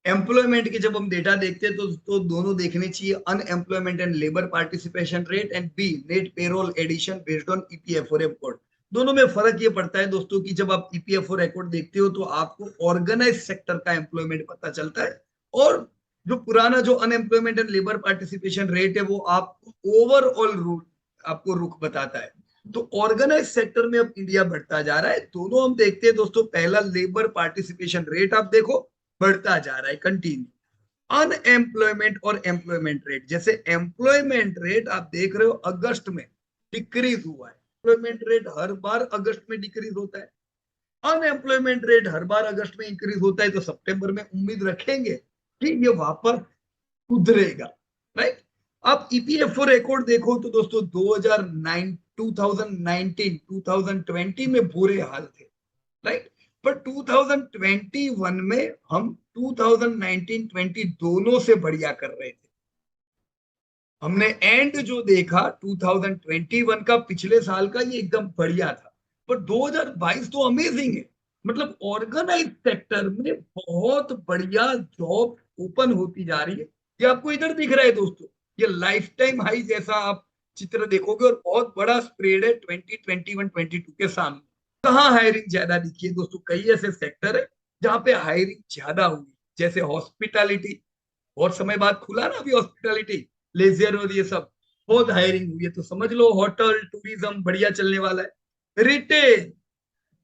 एम्प्लॉयमेंट के जब हम डेटा देखते हैं तो दोनों देखने चाहिए, unemployment and labour participation rate, and B net payroll addition based on EPFO report. दोनों में फर्क ये पड़ता है दोस्तों कि जब आप ईपीएफओ रिकॉर्ड देखते हो तो आपको ऑर्गेनाइज सेक्टर का एम्प्लॉयमेंट पता चलता है, और जो पुराना जो unemployment and labour participation rate है वो आपको ओवरऑल रूट आपको रुख बताता है। तो ऑर्गेनाइज सेक्टर में अब इंडिया बढ़ता जा रहा है। दोनों हम देखते हैं दोस्तों, पहला लेबर पार्टिसिपेशन रेट आप देखो बढ़ता जा रहा है कंटिन्यू। अनएम्प्लॉयमेंट और एम्प्लॉयमेंट रेट, जैसे एम्प्लॉयमेंट रेट आप देख रहे हो अगस्त में डिक्रीज हुआ है, एम्प्लॉयमेंट रेट हर बार अगस्त में डिक्रीज होता है, अनएम्प्लॉयमेंट रेट हर बार अगस्त में इंक्रीज होता है, तो सितंबर में उम्मीद रखेंगे कि ये वापस सुधरेगा, राइट। आप ईपीएफओ रिकॉर्ड देखो तो दोस्तों 2019 2020 में बुरे हाल थे, राइट। पर 2021 में हम 2019-20 दोनों से बढ़िया कर रहे थे। हमने एंड जो देखा 2021 का, पिछले साल का, ये एकदम बढ़िया था। पर 2022 तो अमेजिंग है। मतलब ऑर्गेनाइज सेक्टर में बहुत बढ़िया जॉब ओपन होती जा रही है। ये आपको इधर दिख रहा है दोस्तों, ये लाइफ टाइम हाई जैसा आप चित्र देखोगे और बहुत बड़ा स्प्रेड है 2021-22 के सामने। कहाँ हायरिंग ज्यादा दिखी है दोस्तों? कई ऐसे सेक्टर है जहां पे हायरिंग ज्यादा हुई, जैसे हॉस्पिटैलिटी, और समय बाद खुला ना अभी हॉस्पिटैलिटी, लेजर और ये सब, बहुत हायरिंग हुई है। तो समझ लो होटल टूरिज्म बढ़िया चलने वाला है। रिटेल,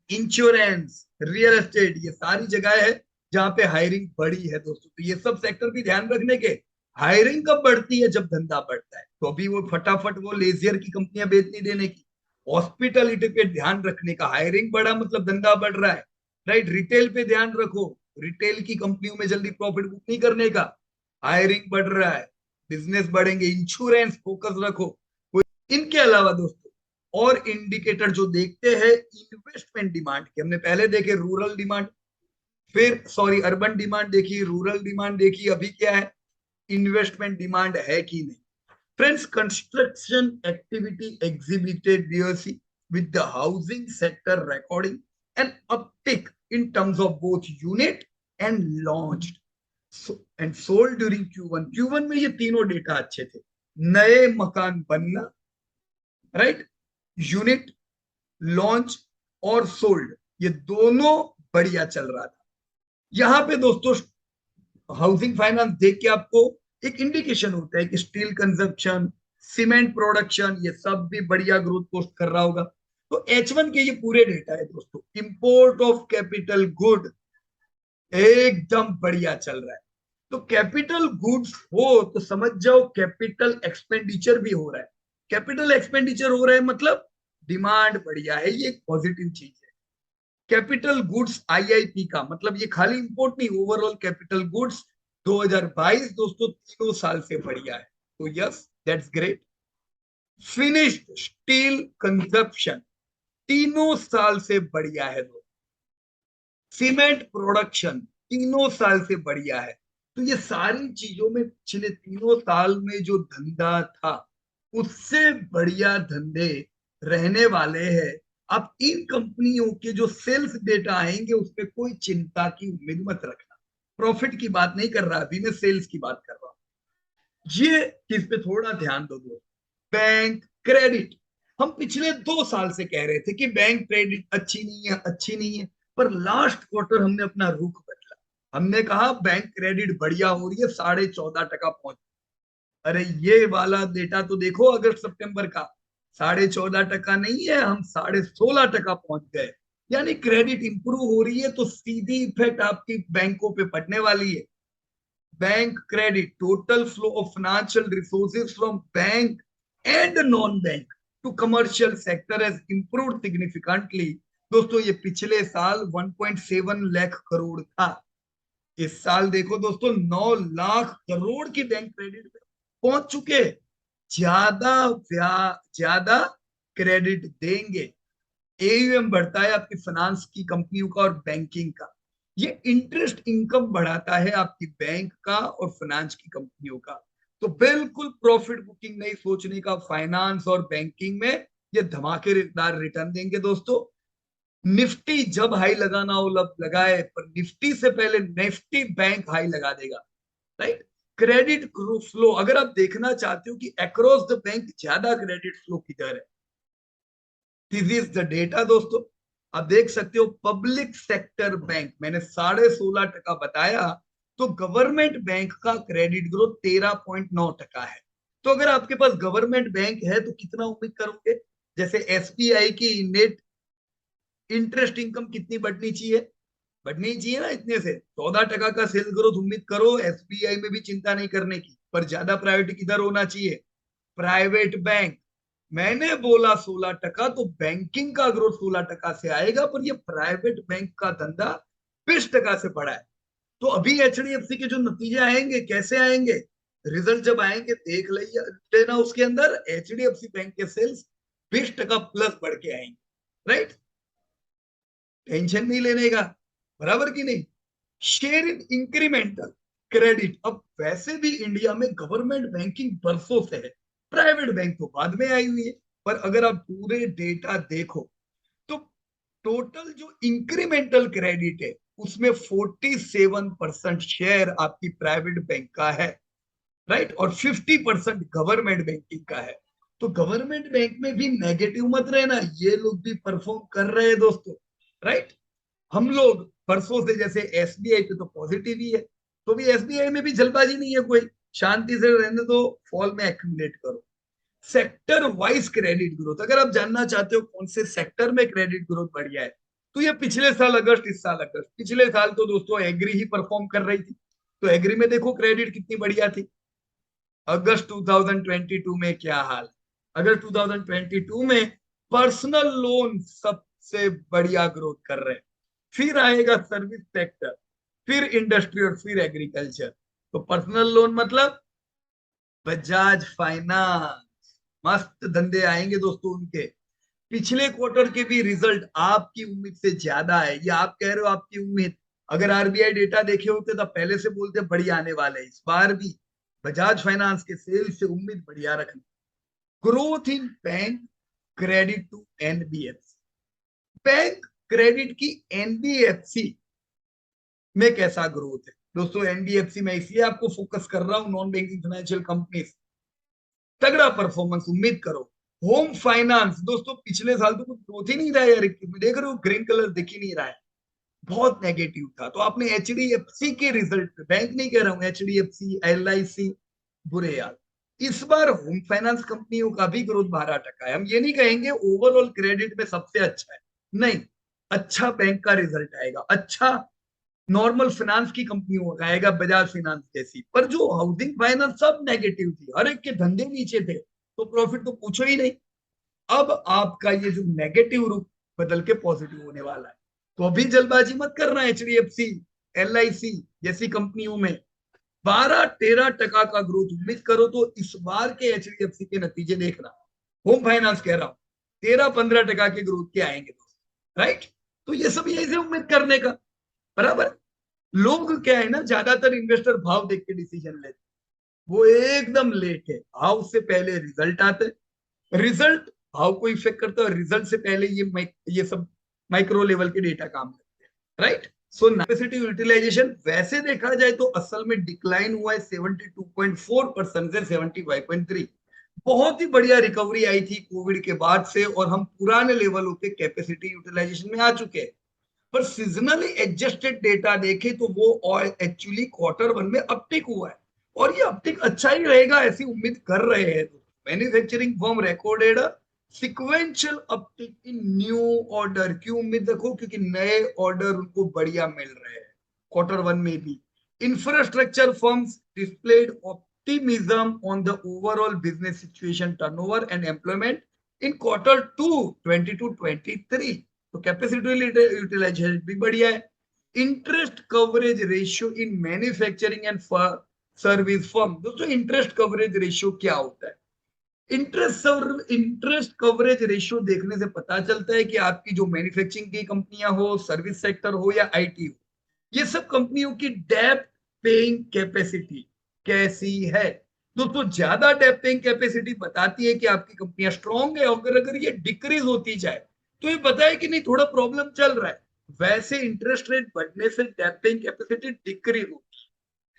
इंश्योरेंस, रियल एस्टेट, ये सारी जगह है जहां पे हायरिंग बढ़ी है दोस्तों। तो ये सब सेक्टर भी ध्यान रखने के। हायरिंग कब बढ़ती है? जब धंधा बढ़ता है। तो अभी वो फटाफट वो लेजियर की कंपनियां बेच नहीं देने की, हॉस्पिटलिटी पे ध्यान रखने का। हायरिंग बढ़ा मतलब धंधा बढ़ रहा है, राइट। रिटेल पे ध्यान रखो, रिटेल की कंपनियों में जल्दी प्रॉफिट बुक नहीं करने का, हायरिंग बढ़ रहा है, बिजनेस बढ़ेंगे। इंश्योरेंस फोकस रखो। इनके अलावा दोस्तों और इंडिकेटर जो देखते हैं, इन्वेस्टमेंट डिमांड के, हमने पहले देखे रूरल डिमांड, फिर सॉरी अर्बन डिमांड देखी, रूरल डिमांड देखी, अभी क्या है? इन्वेस्टमेंट डिमांड है कि नहीं। Friends, construction activity exhibited BOC with the housing sector recording an uptick in terms of both unit and launched and sold during Q1। Q1 में ये तीनों डेटा अच्छे थे, नए मकान बनना, राइट, यूनिट लॉन्च और सोल्ड, ये दोनों बढ़िया चल रहा था। यहां पे दोस्तों हाउसिंग फाइनेंस देख के आपको एक इंडिकेशन होता है कि स्टील कंजप्शन, सीमेंट प्रोडक्शन, ये सब भी बढ़िया ग्रोथ पोस्ट कर रहा होगा। तो H1 के ये पूरे डेटा है दोस्तों। इंपोर्ट ऑफ कैपिटल गुड एकदम बढ़िया चल रहा है। तो कैपिटल गुड्स हो तो समझ जाओ कैपिटल एक्सपेंडिचर भी हो रहा है। कैपिटल एक्सपेंडिचर हो रहा है मतलब डिमांड बढ़िया है, ये एक पॉजिटिव चीज है। कैपिटल गुड्स आईआईपी का मतलब ये खाली इंपोर्ट नहीं, ओवरऑल कैपिटल गुड्स 2022 दोस्तों तीनों साल से बढ़िया है। तो yes, that's great. Finished steel consumption तीनों साल से बढ़िया है दोस्तों। सीमेंट प्रोडक्शन तीनों साल से बढ़िया है। तो ये सारी चीजों में पिछले तीनों साल में जो धंधा था उससे बढ़िया धंधे रहने वाले हैं। अब इन कंपनियों के जो सेल्स डेटा आएंगे उसमें कोई चिंता की उम्मीद मत रखना। प्रॉफिट की बात नहीं कर रहा, अभी मैं सेल्स की बात कर रहा हूं। ये चीज पे थोड़ा ध्यान दो दोस्तों। बैंक क्रेडिट, हम पिछले 2 साल से कह रहे थे कि बैंक क्रेडिट अच्छी नहीं है, अच्छी नहीं है, पर लास्ट क्वार्टर हमने अपना रुख बदला। हमने कहा बैंक क्रेडिट बढ़िया हो रही है, 14.5% पहुंच। अरे ये वाला डेटा तो देखो अगस्त सितंबर का, 14.5% नहीं है, हम 16.5% पहुंच गए। यानी क्रेडिट इंप्रूव हो रही है, तो सीधी इफेक्ट आपकी बैंकों पे पड़ने वाली है। Bank credit, total flow of financial resources from bank and non bank to commercial sector has improved significantly. दोस्तों ये पिछले साल 1.7 लाख करोड़ था, इस साल देखो दोस्तों 9 लाख करोड़ की बैंक क्रेडिट में पहुंच चुके। ज्यादा ज्यादा क्रेडिट देंगे, एयूएम बढ़ता है आपकी फाइनेंस की कंपनियों का और बैंकिंग का। ये इंटरेस्ट इनकम बढ़ाता है आपकी बैंक का और फाइनेंस की कंपनियों का। तो बिल्कुल प्रॉफिट बुकिंग नहीं सोचने का, फाइनेंस और बैंकिंग में ये धमाकेदार रिटर्न देंगे दोस्तों। निफ्टी जब हाई लगाना हो लब लगाए, पर निफ्टी से पहले निफ्टी बैंक हाई लगा देगा, राइट। क्रेडिट फ्लो अगर आप देखना चाहते हो कि अक्रॉस द बैंक ज्यादा क्रेडिट फ्लो किधर है, दिस इज द डेटा दोस्तों। आप देख सकते हो पब्लिक सेक्टर बैंक मैंने 16.5% बताया, तो गवर्नमेंट बैंक का क्रेडिट ग्रोथ 13.9% है। तो अगर आपके पास गवर्नमेंट बैंक है तो कितना उम्मीद करोगे? जैसे एसबीआई की नेट इंटरेस्ट इनकम कितनी बढ़नी चाहिए ना, इतने से 14% का सेल्स ग्रोथ उम्मीद करो। एसबीआई में भी चिंता नहीं करने की, पर ज्यादा प्रायोरिटी किधर होना चाहिए? Private bank. मैंने बोला 16%, तो बैंकिंग का ग्रोथ 16% से आएगा, पर ये प्राइवेट बैंक का धंधा 20% से बढ़ा है। तो अभी एचडीएफसी के जो नतीजे आएंगे, कैसे आएंगे? रिजल्ट जब आएंगे देख लेना, उसके अंदर एचडीएफसी बैंक के सेल्स 20% प्लस बढ़ के आएंगे। राइट, टेंशन नहीं लेने का, बराबर की नहीं। Share in incremental credit. अब वैसे भी इंडिया में गवर्नमेंट बैंकिंग बरसों से है, प्राइवेट बैंक तो बाद में आई हुई है। पर अगर आप पूरे डेटा देखो तो टोटल जो इंक्रीमेंटल क्रेडिट है उसमें 47% शेयर आपकी प्राइवेट बैंक का है। राइट, और 50% गवर्नमेंट बैंकिंग का है। तो गवर्नमेंट बैंक में भी नेगेटिव मत रहना, ये लोग भी परफॉर्म कर रहे हैं दोस्तों। राइट, हम लोग परसों से जैसे एसबीआई पे तो पॉजिटिव ही है, तो भी एसबीआई में भी जल्दबाजी नहीं है कोई, शांति से रहने दो, फॉल में एक्यूमुलेट करो। सेक्टर वाइज क्रेडिट ग्रोथ, अगर आप जानना चाहते हो कौन से सेक्टर में क्रेडिट ग्रोथ बढ़िया है, तो ये पिछले साल अगस्त, इस साल अगस्त। पिछले साल तो दोस्तों एग्री ही परफॉर्म कर रही थी, तो एग्री में देखो क्रेडिट कितनी बढ़िया थी। अगस्त 2022 में क्या हाल? अगस्त 2022 में पर्सनल लोन सबसे बढ़िया ग्रोथ कर रहे हैं, फिर आएगा सर्विस सेक्टर, फिर इंडस्ट्री और फिर एग्रीकल्चर। तो पर्सनल लोन मतलब बजाज फाइनेंस, मस्त धंधे आएंगे दोस्तों उनके। पिछले क्वार्टर के भी रिजल्ट आपकी उम्मीद से ज्यादा है, ये आप कह रहे हो आपकी उम्मीद, अगर आरबीआई डेटा देखे होते तो पहले से बोलते बढ़िया आने वाले हैं। इस बार भी बजाज फाइनेंस के सेल्स से उम्मीद बढ़िया रखना। Growth in bank credit to NBFC. Bank credit की एनबीएफसी में कैसा ग्रोथ है दोस्तों? एनबीएफसी में इसलिए आपको फोकस कर रहा हूं, नॉन बैंकिंग फाइनेंशियल कंपनी, तगड़ा परफॉर्मेंस उम्मीद करो। होम फाइनेंस दोस्तों पिछले साल तो कुछ ग्रोथ ही नहीं रहा यार, देख रहे हो ग्रीन कलर दिख ही नहीं रहा है, बहुत नेगेटिव था। तो आपने एचडीएफसी के रिजल्ट पे, बैंक नहीं कह रहा हूं, एचडीएफसी, एलआईसी, बुरे यार। इस बार होम फाइनेंस कंपनियों का भी ग्रोथ 12% है। हम ये नहीं कहेंगे ओवरऑल क्रेडिट में सबसे अच्छा है, नहीं, अच्छा बैंक का रिजल्ट आएगा, अच्छा नॉर्मल फाइनेंस की कंपनियों का आएगा, बजाज फाइनेंस जैसी। पर जो हाउसिंग फाइनेंस सब नेगेटिव थी, हर एक के धंधे नीचे थे, तो प्रॉफिट तो पूछो ही नहीं। अब आपका ये जो नेगेटिव रूप बदल के पॉजिटिव होने वाला है, तो अभी जल्दबाजी मत करना। एचडीएफसी, एलआईसी जैसी कंपनियों में 12-13% का ग्रोथ उम्मीद करो, तो इस बार के एचडीएफसी के नतीजे देखना। होम फाइनेंस कह रहा हूं 13-15% के ग्रोथ के आएंगे दोस्त। राइट, तो ये सब यही से उम्मीद करने का, बराबर। लोग क्या है ना, ज्यादातर इन्वेस्टर भाव देख के डिसीजन लेते, वो एकदम लेट है, भाव से पहले रिजल्ट आते, रिजल्ट भाव को इफेक्ट करता है, और रिजल्ट से पहले ये सब माइक्रो लेवल के डेटा काम करते हैं। राइट, सो कैपेसिटी यूटिलाइजेशन वैसे देखा जाए तो असल में डिक्लाइन हुआ है 72.4% से 75.3। बहुत ही बढ़िया रिकवरी आई थी कोविड के बाद से, और हम पुराने लेवलों पे कैपेसिटी यूटिलाइजेशन में आ चुके हैं। पर सीजनली एडजस्टेड डेटा देखे तो वो एक्चुअली क्वार्टर वन में अपटिक हुआ है, और ये अपटिक अच्छा ही रहेगा ऐसी उम्मीद कर रहे हैं। Manufacturing firm recorded sequential uptick in new order की उम्मीद रखो, क्योंकि नए ऑर्डर उनको बढ़िया मिल रहे हैं क्वार्टर वन में भी। Infrastructure firms displayed optimism on the overall business situation, turnover and employment in quarter two 22-23। तो कैपेसिटी यूटिलाइजेशन भी बढ़िया है। Interest coverage ratio in manufacturing and service firm. दोस्तों इंटरेस्ट कवरेज रेशियो क्या होता है? इंटरेस्ट कवरेज रेशियो देखने से पता चलता है कि आपकी जो मैन्युफैक्चरिंग की कंपनियां हो, सर्विस सेक्टर हो या आईटी हो, ये सब कंपनियों की डेप्ट पेइंग कैपेसिटी कैसी है। दोस्तों ज्यादा डेप्ट पेइंग कैपेसिटी बताती है कि आपकी कंपनियां स्ट्रांग है, और अगर ये डिक्रीज होती जाए तो ये बताए कि नहीं थोड़ा प्रॉब्लम चल रहा है। वैसे इंटरेस्ट रेट बढ़ने से डेप्ट पेइंग कैपेसिटी डिक्रीज होगी,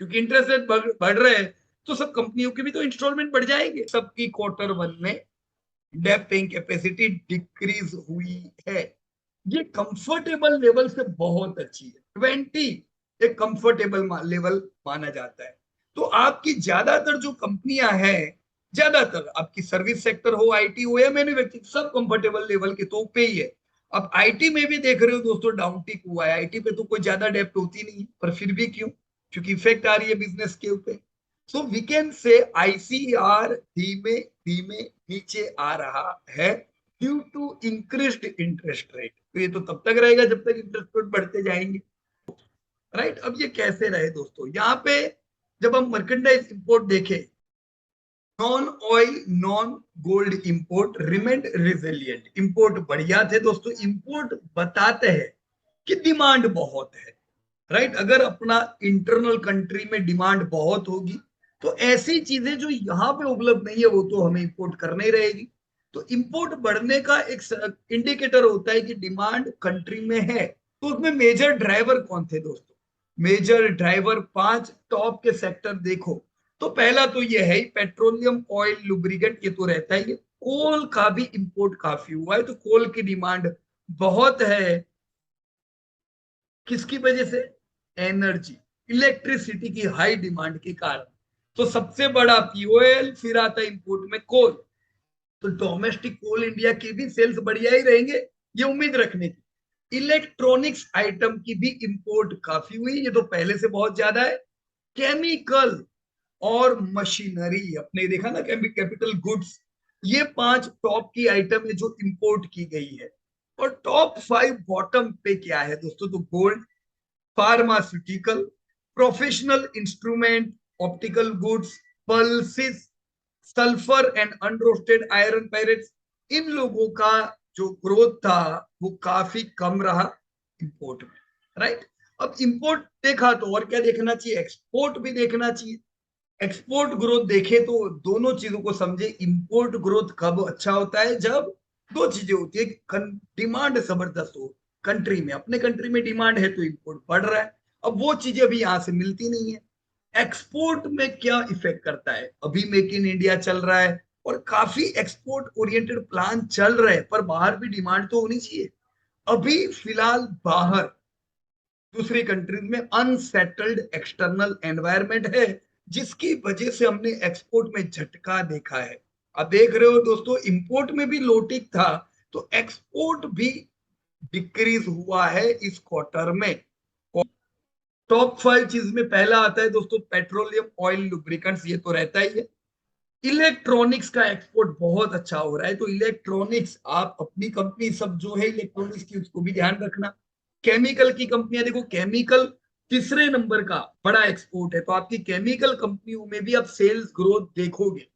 क्योंकि इंटरेस्ट रेट बढ़ रहे हैं तो सब कंपनियों की भी तो इंस्टॉलमेंट बढ़ जाएंगे। सबकी क्वार्टर वन में डेप्ट पेइंग कैपेसिटी डिक्रीज हुई है। ये कंफर्टेबल लेवल से बहुत अच्छी है, 20 एक कंफर्टेबल लेवल माना जाता है। तो आपकी ज्यादातर जो कंपनियां हैं ज्यादातर आपकी सर्विस सेक्टर हो, आईटी हो या मैन्युफैक्चरिंग, सब कंफर्टेबल लेवल के तो पे ही है। अब आईटी में भी देख रहे हो दोस्तों डाउनटिक हुआ है, आईटी पे तो कोई ज्यादा डेप्थ होती नहीं है, पर फिर भी क्यों? क्योंकि इफेक्ट आ रही है बिजनेस के ऊपर। So we can say ICR धीमे धीमे नीचे आ रहा है due to increased interest rate. तो ये तो तब तक रहेगा जब तक इंटरेस्ट रेट बढ़ते जाएंगे, राइट। अब ये कैसे रहे दोस्तों, यहाँ पे जब हम मर्केंडाइज इंपोर्ट देखें, non oil non gold import remained resilient. Import बढ़िया थे दोस्तों, इंपोर्ट बताते हैं कि डिमांड बहुत है, राइट। अगर अपना इंटरनल कंट्री में डिमांड बहुत होगी तो ऐसी चीजें जो यहाँ पे उपलब्ध नहीं है वो तो हमें इंपोर्ट करनी रहेगी। तो इंपोर्ट बढ़ने का एक इंडिकेटर होता है कि डिमांड कंट्री में है। तो उसमें मेजर ड्राइवर कौन थे दोस्तों? मेजर ड्राइवर 5 टॉप के सेक्टर देखो तो पहला तो ये है पेट्रोलियम, ऑयल, लुब्रिकेंट, ये तो रहता ही है। कोल का भी इंपोर्ट काफी हुआ है, तो कोल की डिमांड बहुत है। किसकी वजह से? एनर्जी, इलेक्ट्रिसिटी की हाई डिमांड के कारण। तो सबसे बड़ा फ्यूएल, फिर आता है इंपोर्ट में कोल। तो डोमेस्टिक कोल इंडिया की भी सेल्स बढ़िया ही रहेंगे, ये उम्मीद रखने की। इलेक्ट्रॉनिक्स आइटम की भी इंपोर्ट काफी हुई, ये तो पहले से बहुत ज्यादा है। केमिकल और मशीनरी, अपने देखा ना कैपिटल गुड्स, ये 5 टॉप की आइटम है जो इंपोर्ट की गई है। और टॉप 5 बॉटम पे क्या है दोस्तों? तो gold, pharmaceutical, professional instrument, optical goods, pulses, sulphur and unroasted iron pyrites. इन लोगों का जो ग्रोथ था वो काफी कम रहा इंपोर्ट में, राइट। अब इंपोर्ट देखा तो और क्या देखना चाहिए? एक्सपोर्ट भी देखना चाहिए। एक्सपोर्ट ग्रोथ देखे तो दोनों चीजों को समझे। इंपोर्ट ग्रोथ कब अच्छा होता है? जब दो चीजें होती है कि डिमांड जबरदस्त हो कंट्री में, अपने कंट्री में डिमांड है तो इंपोर्ट बढ़ रहा है। अब वो चीजें अभी यहां से मिलती नहीं है। एक्सपोर्ट में क्या इफेक्ट करता है? अभी मेक इन इंडिया चल रहा है और काफी एक्सपोर्ट ओरिएंटेड प्लान चल रहे हैं, पर बाहर भी डिमांड तो होनी चाहिए। अभी फिलहाल बाहर दूसरी कंट्रीज में अनसेटल्ड एक्सटर्नल एनवायरनमेंट है, जिसकी वजह से हमने एक्सपोर्ट में झटका देखा है। अब देख रहे हो दोस्तों, इंपोर्ट में भी लोटिक था तो एक्सपोर्ट भी डिक्रीज हुआ है इस क्वार्टर में। टॉप 5 चीज में पहला आता है दोस्तों पेट्रोलियम, ऑयल, लुब्रिकेंट्स, ये तो रहता ही है। इलेक्ट्रॉनिक्स का एक्सपोर्ट बहुत अच्छा हो रहा है, तो इलेक्ट्रॉनिक्स, आप अपनी कंपनी सब जो है इलेक्ट्रॉनिक्स की उसको भी ध्यान रखना। केमिकल की कंपनियां देखो, केमिकल तीसरे नंबर का बड़ा एक्सपोर्ट है, तो आपकी केमिकल कंपनियों में भी आप सेल्स ग्रोथ देखोगे।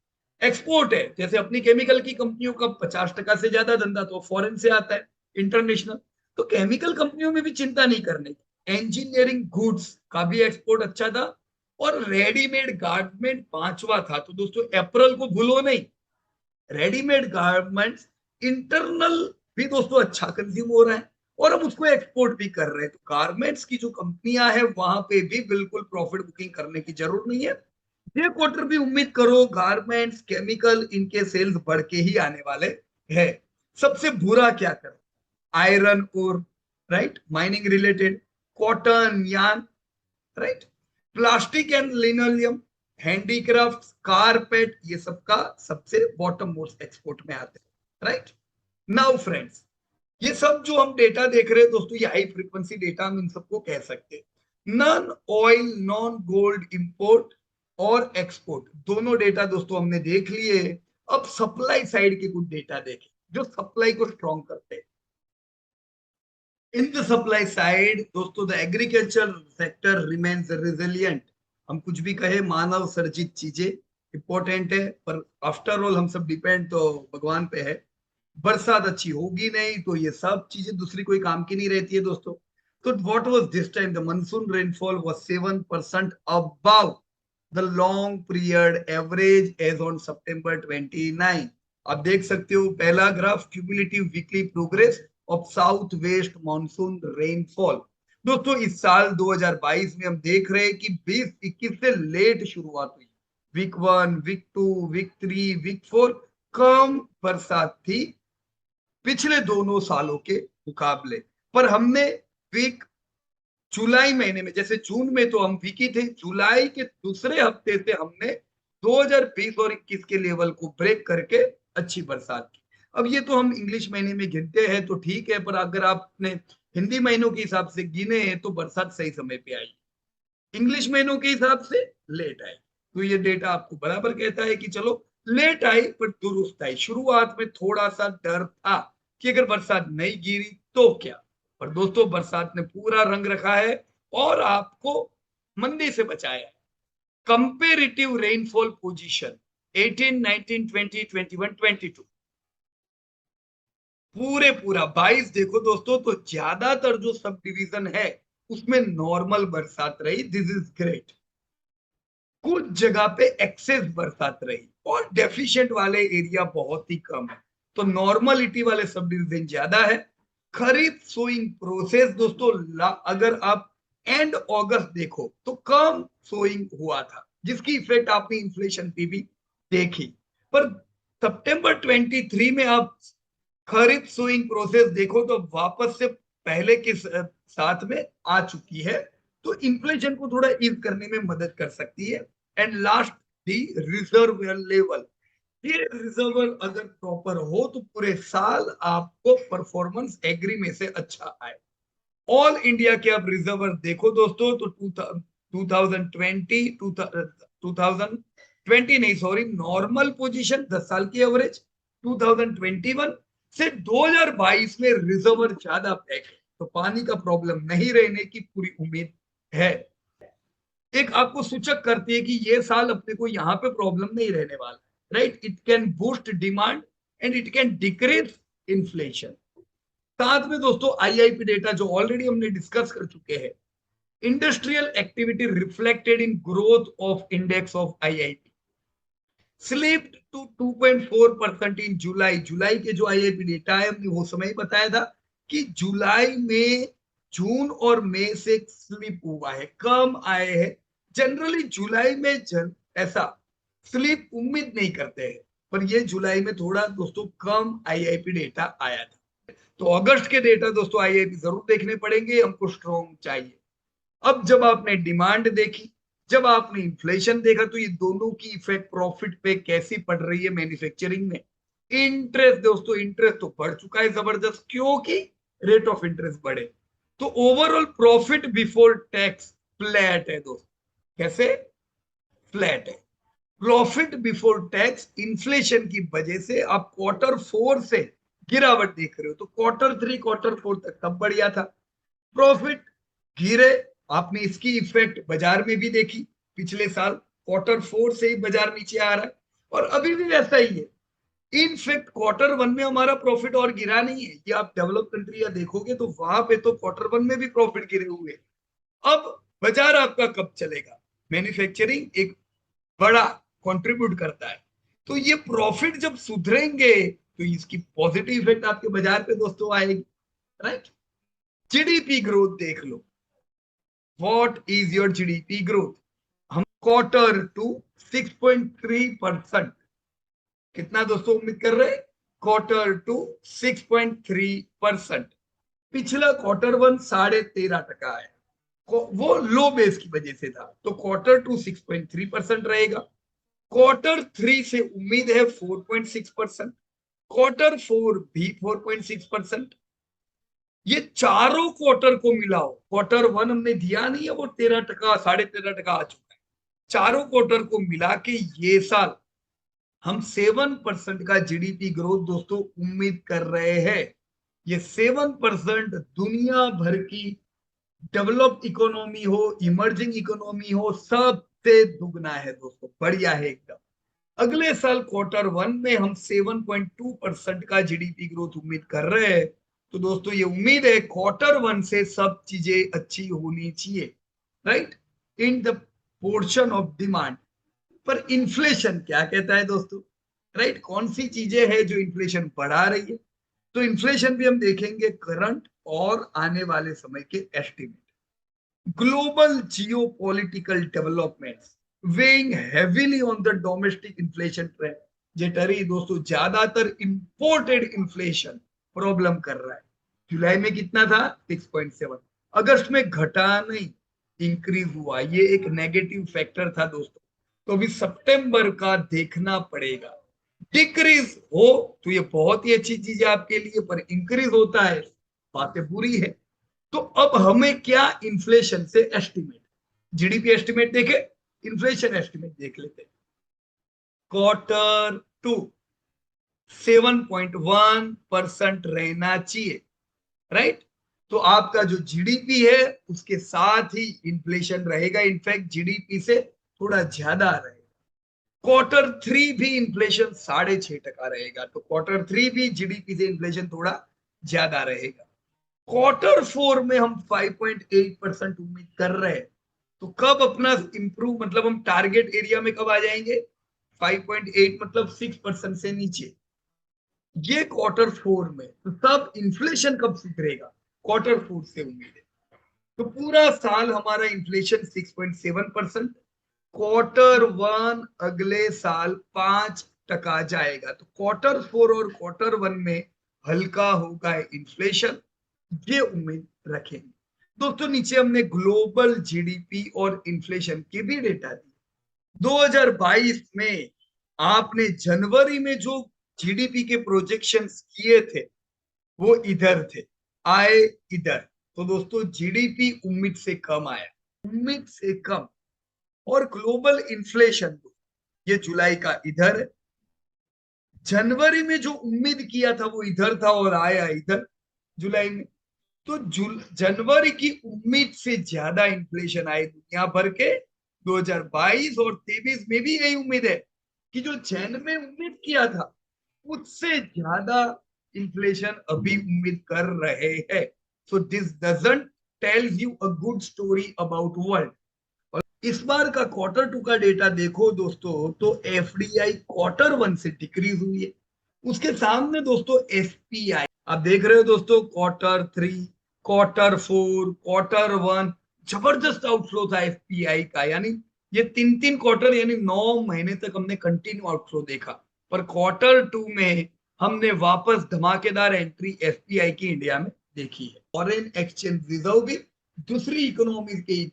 एक्सपोर्ट है, जैसे अपनी केमिकल की कंपनियों का 50% से ज्यादा धंधा तो फॉरेन से आता है, इंटरनेशनल। तो केमिकल कंपनियों में भी चिंता नहीं करने की। इंजीनियरिंग गुड्स का भी एक्सपोर्ट अच्छा था। और रेडीमेड गारमेंट 5वां था। तो दोस्तों अप्रैल को भूलो नहीं, रेडीमेड गारमेंट्स इंटरनल भी दोस्तों अच्छा कंज्यूम हो रहा है और हम उसको एक्सपोर्ट भी कर रहे हैं। तो गारमेंट्स की जो कंपनियां हैं वहां पे भी बिल्कुल प्रॉफिट बुकिंग करने की जरूरत नहीं है। ये क्वार्टर भी उम्मीद करो गारमेंट्स, केमिकल, इनके सेल्स बढ़ के ही आने वाले हैं। सबसे बुरा क्या कर? आयरन और, right, mining related, cotton, yarn, right, plastic and linoleum, handicraft, carpet, ये सबका सबसे बॉटम मोस्ट एक्सपोर्ट में आते हैं, राइट। नाउ फ्रेंड्स, ये सब जो हम डेटा देख रहे हैं दोस्तों, ये हाई फ्रीक्वेंसी डेटा हम इन सबको कह सकते हैं। Non oil non gold import और एक्सपोर्ट दोनों डेटा दोस्तों हमने देख लिए। अब सप्लाई साइड के कुछ डेटा देखें जो सप्लाई को स्ट्रॉन्ग करते हैं। इन द सप्लाई साइड दोस्तों, the agriculture sector remains resilient. हम कुछ भी कहे, मानव सर्जित चीजें इंपॉर्टेंट है, पर आफ्टर ऑल हम सब डिपेंड तो भगवान पे है। बरसात अच्छी होगी नहीं तो ये सब चीजें दूसरी कोई काम की नहीं रहती है दोस्तों। तो what was this time? The monsoon rainfall was 7% above the long period average age on सितंबर 29। आप देख सकते हो पहला graph, cumulative weekly progress of south west monsoon rainfall. दोस्तों इस साल 2022 में हम देख रहे हैं कि 20-21 से लेट शुरुआत हुई। वीक 1, वीक 2, वीक 3, वीक 4 कम बरसात थी पिछले दोनों सालों के मुकाबले। पर हमने वीक जुलाई महीने में, जैसे जून में तो हम वीकी थे, जुलाई के दूसरे हफ्ते से हमने 2020 और 21 के लेवल को ब्रेक करके अच्छी बरसात की। अब ये तो हम इंग्लिश महीने में गिनते हैं तो ठीक है, पर अगर आपने हिंदी महीनों के हिसाब से गिने हैं तो बरसात सही समय पे आई, इंग्लिश महीनों के हिसाब से लेट आई। तो ये डेटा आपको बराबर कहता है कि चलो लेट आई पर दुरुस्त आई। शुरुआत में थोड़ा सा डर था कि अगर बरसात नहीं गिरी तो क्या, पर दोस्तों बरसात ने पूरा रंग रखा है और आपको मंदी से बचाया है। कंपेरेटिव रेनफॉल पोजीशन 18, 19, 20, 21, 22 पूरा 22 देखो दोस्तों, तो ज्यादातर जो सब डिवीजन है उसमें नॉर्मल बरसात रही, दिस इज ग्रेट। कुछ जगह पे एक्सेस बरसात रही और डेफिशिएंट वाले एरिया बहुत ही कम है, तो नॉर्मलिटी वाले सब डिवीजन ज्यादा है। खरीफ सोइंग प्रोसेस दोस्तों, अगर आप एंड अगस्त देखो तो कम सोइंग हुआ था, जिसकी इफेक्ट आपने इन्फ्लेशन पे भी देखी। पर सितंबर 23 में आप खरीफ सोइंग प्रोसेस देखो तो वापस से पहले के साथ में आ चुकी है, तो इन्फ्लेशन को थोड़ा ईज करने में मदद कर सकती है। And last the reserve level, ये रिजर्व अगर प्रॉपर हो तो पूरे साल आपको परफॉर्मेंस एग्री में से अच्छा आए। ऑल इंडिया के आप रिजर्वर देखो दोस्तों तो 2020 2020 नहीं सॉरी, नॉर्मल पोजीशन 10 साल की एवरेज 2021 से 2022 में रिजर्वर ज्यादा पैक है, तो पानी का प्रॉब्लम नहीं रहने की पूरी उम्मीद है। एक आपको सूचक करती है कि ये साल अपने को यहाँ पे प्रॉब्लम नहीं रहने वाला, right. It can boost demand and it can decrease inflation. साथ में दोस्तों आईआईपी डेटा जो ऑलरेडी हमने डिस्कस कर चुके हैं, industrial activity reflected in growth of index of IIP slipped to 2.4% in July. जुलाई के जो आईआईपी डेटा है हमने वो समय बताया था कि जुलाई में जून और मई से स्लिप हुआ है, कम आए हैं। जनरली जुलाई में ऐसा स्लिप उम्मीद नहीं करते हैं, पर ये जुलाई में थोड़ा दोस्तों कम आईआईपी डेटा आया था। तो अगस्त के डेटा दोस्तों आईआईपी जरूर देखने पड़ेंगे, हमको स्ट्रॉन्ग चाहिए। अब जब आपने डिमांड देखी, जब आपने इन्फ्लेशन देखा, तो ये दोनों की इफेक्ट प्रॉफिट पे कैसी पड़ रही है मैन्युफैक्चरिंग में। इंटरेस्ट दोस्तों, इंटरेस्ट तो बढ़ चुका है जबरदस्त, क्योंकि रेट ऑफ इंटरेस्ट बढ़े, तो overall profit before tax flat है दोस्तों। कैसे फ्लैट है? प्रॉफिट बिफोर टैक्स इन्फ्लेशन की वजह से आप Q4 से गिरावट देख रहे हो, तो Q3 Q4 तक तब बढ़िया था, प्रॉफिट गिरे। आपने इसकी इफेक्ट बाजार में भी देखी, पिछले साल Q4 से ही बाजार नीचे आ रहा है और अभी भी वैसा ही है। इनफैक्ट Q1 में हमारा प्रॉफिट और गिरा नहीं है, ये आप डेवलप कंट्री या देखोगे तो वहां पे तो Q1 में भी प्रॉफिट गिरे हुए। अब बाजार आपका कब चलेगा? मैन्युफैक्चरिंग एक बड़ा कंट्रीब्यूट करता है, तो ये प्रॉफिट जब सुधरेंगे तो इसकी पॉजिटिव इफेक्ट आपके बाजार पे दोस्तों आएगी, राइट। जीडीपी ग्रोथ देख लो, what is your GDP growth? हम Q2 6.3%, कितना दोस्तों उम्मीद कर रहे हैं? Q2 6.3%। पिछला Q1 13.5% है, वो लो बेस की वजह से था, तो Q2 6.3% रहेगा। Q3 से उम्मीद है 4.6%, Q4 भी 4.6%। ये चारों क्वार्टर को मिलाओ, Q1 हमने दिया नहीं है, वो 13%, 13.5% आ चुका है। चारों क्वार्टर को मिला के ये साल हम 7% का जीडीपी ग्रोथ दोस्तों उम्मीद कर रहे हैं। ये 7% दुनिया भर की डेवलप्ड इकोनॉमी हो, इमर्जिंग इकोनॉमी हो, सबसे दुगना है दोस्तों, बढ़िया है एकदम। अगले साल Q1 में हम 7.2% का जीडीपी ग्रोथ उम्मीद कर रहे हैं, तो दोस्तों ये उम्मीद है Q1 से सब चीजें अच्छी होनी चाहिए, right, in the portion of demand. पर इन्फ्लेशन क्या कहता है दोस्तों, राइट, कौन सी चीजें हैं जो इन्फ्लेशन बढ़ा रही है? तो इन्फ्लेशन भी हम देखेंगे करंट और आने वाले समय के estimate. Global geopolitical developments weighing heavily on the domestic inflation trend। जेटरी दोस्तों ज्यादातर इंपोर्टेड इन्फ्लेशन प्रॉब्लम कर रहा है। जुलाई में कितना था? 6.7, अगस्त में घटा नहीं, इंक्रीज हुआ, ये एक नेगेटिव फैक्टर था दोस्तों। तो अभी सितंबर का देखना पड़ेगा। डिक्रीज हो तो ये बहुत ही अच्छी चीज है आपके लिए, पर इंक्रीज होता है बातें बुरी है। तो अब हमें क्या इन्फ्लेशन से एस्टिमेट, जीडीपी एस्टिमेट देखे, इन्फ्लेशन एस्टिमेट देख लेते हैं। Q2 7.1% रहना चाहिए, राइट। तो आपका जो जीडीपी है उसके साथ ही इन्फ्लेशन रहेगा, इनफैक्ट जीडीपी से थोड़ा ज्यादा रहेगा। Q3 भी इन्फ्लेशन 6.5% रहेगा, तो Q3 भी जीडीपी से इन्फ्लेशन थोड़ा ज्यादा रहेगा। Q4 में हम 5.8% उम्मीद कर रहे हैं। तो कब अपना इंप्रूव, मतलब हम टारगेट एरिया में कब आ जाएंगे? 5.8 मतलब 6% से नीचे, ये Q4 में। तो तब इन्फ्लेशन कब सुधरेगा? Q4 से उम्मीद है। तो पूरा साल हमारा इन्फ्लेशन 6.7%, Q1 अगले साल 5% जाएगा। तो Q4 और Q1 में हल्का होगा इन्फ्लेशन, ये उम्मीद रखेंगे। दोस्तों नीचे हमने ग्लोबल जीडीपी और इन्फ्लेशन की भी डेटा दी। 2022 में आपने जनवरी में जो जीडीपी के प्रोजेक्शंस किए थे वो इधर थे, आए इधर। तो दोस्तों जीडीपी उम्मीद से कम आया, उम्मीद से कम। और ग्लोबल इन्फ्लेशन ये जुलाई का इधर है। जनवरी में जो उम्मीद किया था वो इधर था और आया इधर जुलाई में। तो जनवरी की उम्मीद से ज्यादा इन्फ्लेशन आई दुनिया भर के। 2022 और 2023 में भी यही उम्मीद है कि जो जैन में उम्मीद किया था उससे ज्यादा इन्फ्लेशन अभी उम्मीद कर रहे हैं। So this doesn't tells you a good story about world. इस बार का Q2 का डेटा देखो दोस्तों, तो एफडीआई Q1 से डिक्रीज हुई है। उसके सामने दोस्तों एफपीआई आप देख रहे हो दोस्तों, Q3, Q4, Q1 जबरदस्त आउटफ्लो था एफपीआई का। यानी ये 3-3 क्वार्टर यानी 9 महीने तक हमने कंटिन्यू आउटफ्लो देखा। पर Q2 में हमने वापस धमाकेदार एंट्री एफपीआई की इंडिया में देखी है। फॉरेन एक्सचेंज रिजर्व भी दूसरी इकोनॉमी के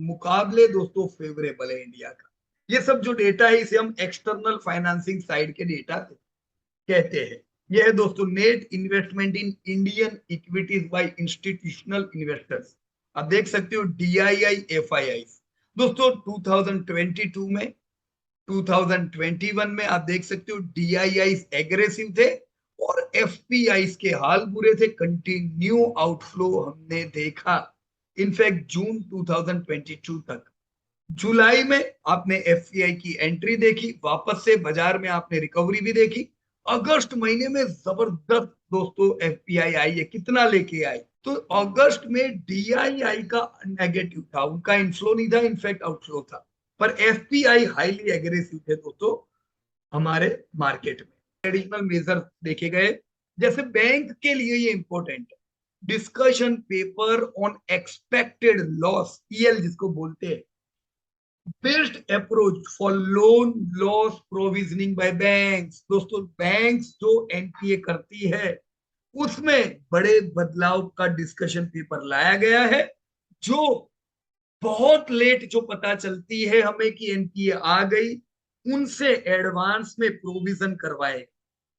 मुकाबले दोस्तों फेवरेबल है इंडिया का। ये सब जो डेटा है इसे हम एक्सटर्नल फाइनेंसिंग साइड के डेटा कहते हैं। यह है दोस्तों net investment in Indian equities by institutional investors. आप देख सकते हो डीआईआई एफआईआई। दोस्तों 2022 में 2021 में आप देख सकते हो डीआईआई एग्रेसिव थे और एफपीआई के हाल बुरे थे, कंटिन्यू आउटफ्लो हमने देखा इनफैक्ट जून 2022 तक। जुलाई में आपने एफपीआई की एंट्री देखी, वापस से बाजार में आपने रिकवरी भी देखी। अगस्त महीने में जबरदस्त दोस्तों एफपीआई आई है, कितना लेके आई? तो अगस्त में डीआईआई का नेगेटिव था, उनका इनफ्लो नहीं था, इनफैक्ट आउटफ्लो था। पर एफपीआई हाईली एग्रेसिव थे दोस्तों हमारे मार्केट में। एडिशनल मेजर देखे गए, जैसे बैंक के लिए ये इंपॉर्टेंट है, discussion paper on expected loss, EL जिसको बोलते हैं, best approach for loan loss provisioning bye banks. दोस्तों बैंक्स जो एनपीए करती है उसमें बड़े बदलाव का डिस्कशन पेपर लाया गया है, जो बहुत लेट जो पता चलती है हमें कि एनपीए आ गई, उनसे एडवांस में प्रोविजन करवाए।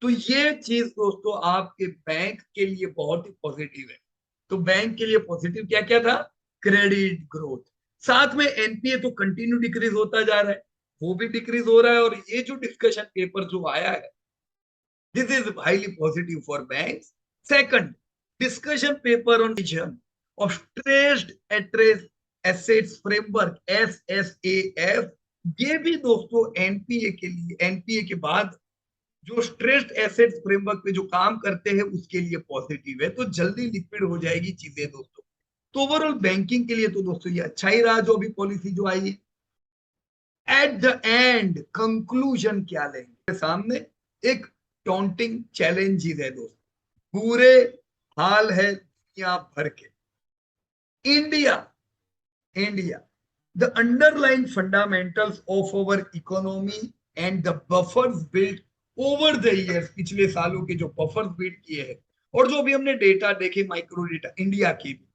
तो ये चीज दोस्तों आपके बैंक के लिए बहुत ही पॉजिटिव है। तो बैंक के लिए पॉजिटिव क्या क्या था? क्रेडिट ग्रोथ, साथ में एनपीए तो कंटिन्यू डिक्रीज होता जा रहा है, वो भी डिक्रीज हो रहा है। और ये जो डिस्कशन पेपर जो आया है, this is highly positive for bank. Second, discussion paper on off stressed assets framework SSAF, ये भी दोस्तों एनपीए के लिए, एनपीए के बाद जो स्ट्रेस्ड एसेट्स फ्रेमवर्क पे जो काम करते हैं उसके लिए पॉजिटिव है। तो जल्दी लिक्विड हो जाएगी चीजें दोस्तों। तो ओवरऑल बैंकिंग के लिए तो दोस्तों ये अच्छा ही रहा जो भी पॉलिसी जो आई है। एट द एंड कंक्लूजन क्या लेंगे? सामने एक टॉन्टिंग चैलेंजेस है दोस्तों, पूरे हाल है दुनिया भर के। India India the underline fundamentals of our economy and the buffers built over the years, पिछले सालों के जो बफर्स बिल्ड किए हैं और जो भी हमने डेटा देखे माइक्रो डेटा इंडिया की भी,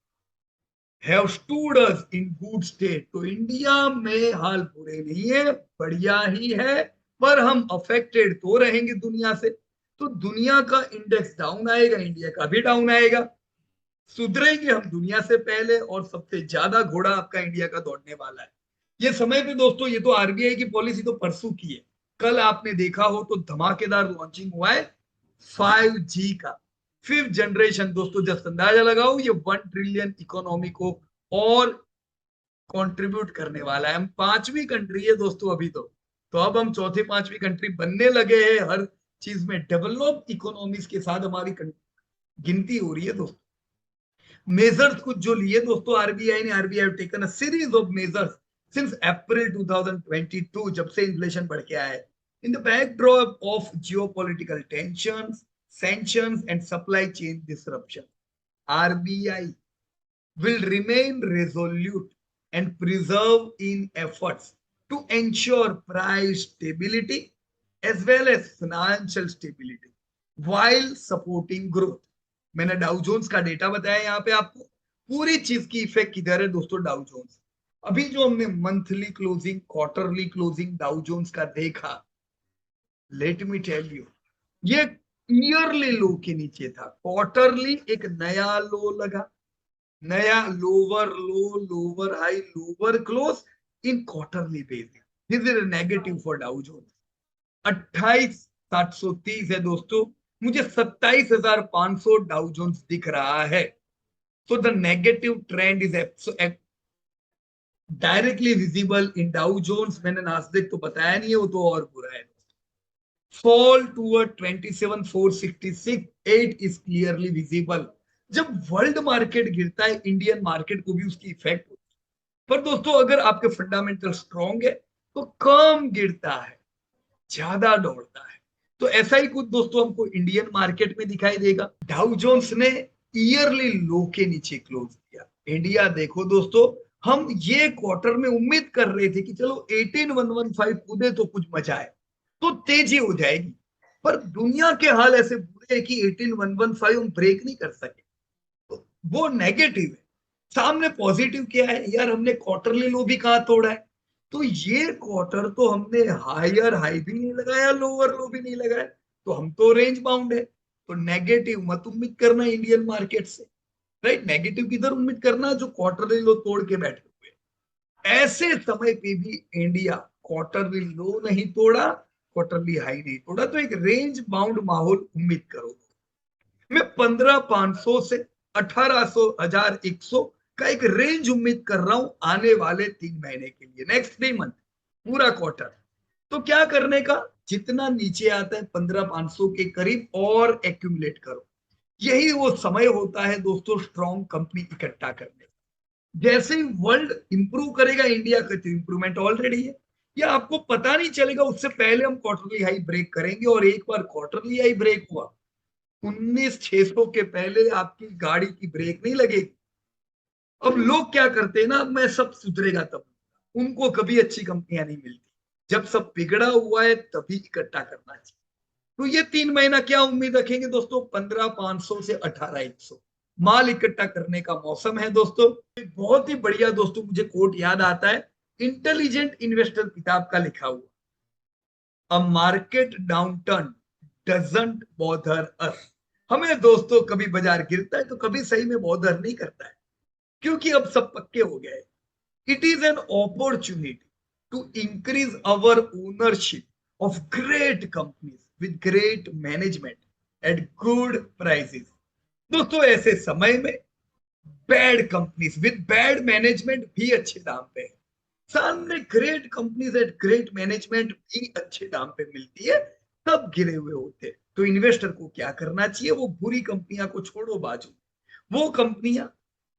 have stood us in good state. तो इंडिया में हाल बुरे नहीं है, बढ़िया ही है, पर हम अफेक्टेड तो रहेंगे दुनिया से। तो दुनिया का इंडेक्स डाउन आएगा, इंडिया का भी डाउन आएगा। सुधरेंगे हम दुनिया से पहले, और सबसे ज्यादा घोड़ा आपका इंडिया का दौड़ने वाला है। ये समय पे दोस्तों, ये तो आरबीआई की पॉलिसी तो परसों की है। कल आपने देखा हो तो धमाकेदार लॉन्चिंग हुआ है 5G का, 5th जनरेशन। दोस्तों जस्ट अंदाजा लगाओ, ये 1 ट्रिलियन इकोनॉमी को और कंट्रीब्यूट करने वाला है। हम 5वीं कंट्री है दोस्तों अभी तो अब हम चौथे 5वीं कंट्री बनने लगे हैं। हर चीज में डेवलप्ड इकोनॉमीज के साथ हमारी गिनती हो रही है दोस्तों। मेजर्स कुछ जो लिए दोस्तों आरबीआई ने, RBI taken a series of measures since April 2022, जब से इन्फ्लेशन बढ़ के आया है, in the backdrop of geopolitical tensions, sanctions and supply chain disruption. RBI will remain resolute and preserve in efforts to ensure price stability as well as financial stability while supporting growth. मैंने डाउ Jones का data बताया यहाँ पे आपको। पूरी चीज की इफेक्ट किधर है दोस्तों? Dow Jones. अभी जो हमने monthly closing, quarterly closing Dow Jones का देखा, लेट मी टेल यू, ये ईयरली लो के नीचे था। क्वार्टरली एक नया लो लगा, नया lower low, lower high, lower close in quarterly basis. This is negative for Dow Jones. 28,730 है दोस्तों, मुझे 27,500 डाउ जोन्स दिख रहा है। So the negative trend is directly visible in Dow Jones. मैंने नास्डेक तो बताया नहीं है, वो तो और बुरा है। Fall toward 27,466 8 is clearly visible. जब वर्ल्ड मार्केट गिरता है, इंडियन मार्केट को भी उसकी इफेक्ट होती है। पर दोस्तों अगर आपके फंडामेंटल स्ट्रॉन्ग है तो कम गिरता है, ज्यादा दौड़ता है। तो ऐसा ही कुछ दोस्तों हमको इंडियन मार्केट में दिखाई देगा। डाउ जोन्स ने ईयरली लो के नीचे क्लोज किया। इंडिया देखो दोस्तों, हम ये क्वार्टर में उम्मीद कर रहे थे कि चलो 18,115 कूदे तो कुछ मजा है, तो तेजी हो जाएगी। पर दुनिया के हाल ऐसे बुरे हैं कि 18,115 हम ब्रेक नहीं कर सके, तो वो नेगेटिव है। सामने पॉजिटिव क्या है यार? हमने क्वार्टरली लो भी कहां तोड़ा है। तो ये क्वार्टर तो हमने हायर हाई भी नहीं लगाया, लोअर लो भी नहीं लगाया, तो हम तो रेंज बाउंड है। तो नेगेटिव मत उम्मीद करना इंडियन मार्केट से, राइट? नेगेटिव किधर उम्मीद करना? जो क्वार्टरली लो तोड़ के बैठे हुए। ऐसे समय पे भी इंडिया क्वार्टरली लो नहीं तोड़ा, क्वार्टरली हाई नहीं तोड़ा, तो एक रेंज बाउंड माहौल उम्मीद करो। मैं 15,500 से 18,100 का एक रेंज उम्मीद कर रहा हूं आने वाले 3 महीने के लिए, नेक्स्ट 3 मंथ, पूरा क्वार्टर। तो क्या करने का? जितना नीचे आता है 15,500 के करीब और एक्यूमुलेट करो। यही वो समय होता है दोस्तों स्ट्रॉन्ग कंपनी इकट्ठा करने। जैसे ही वर्ल्ड इंप्रूव करेगा, इंडिया का तो इंप्रूवमेंट ऑलरेडी है, या आपको पता नहीं चलेगा, उससे पहले हम क्वार्टरली हाई ब्रेक करेंगे। और एक बार क्वार्टरली हाई ब्रेक हुआ 19,600 के पहले, आपकी गाड़ी की ब्रेक नहीं लगेगी। अब लोग क्या करते हैं ना, मैं सब सुधरेगा तब, उनको कभी अच्छी कंपनियां नहीं मिलती। जब सब बिगड़ा हुआ है तभी इकट्ठा करना चाहिए। तो ये 3 महीना क्या उम्मीद रखेंगे दोस्तों? 15,500 से 18,100 माल इकट्ठा करने का मौसम है दोस्तों। बहुत ही बढ़िया दोस्तों, मुझे कोट याद आता है इंटेलिजेंट इन्वेस्टर किताब का लिखा हुआ, a market downturn doesn't bother us. हमें दोस्तों कभी बाजार गिरता है तो कभी सही में बॉदर नहीं करता है, क्योंकि अब सब पक्के हो गए। It is an opportunity to increase our ownership of great companies with great management at good prices. दोस्तों ऐसे समय में bad companies with bad management भी अच्छे दाम पे है। सामने great companies at great management भी अच्छे दाम पे मिलती है, तब गिरे हुए होते। तो इन्वेस्टर को क्या करना चाहिए? वो बुरी कंपनियां को छोड़ो बाजू, वो कंपनियां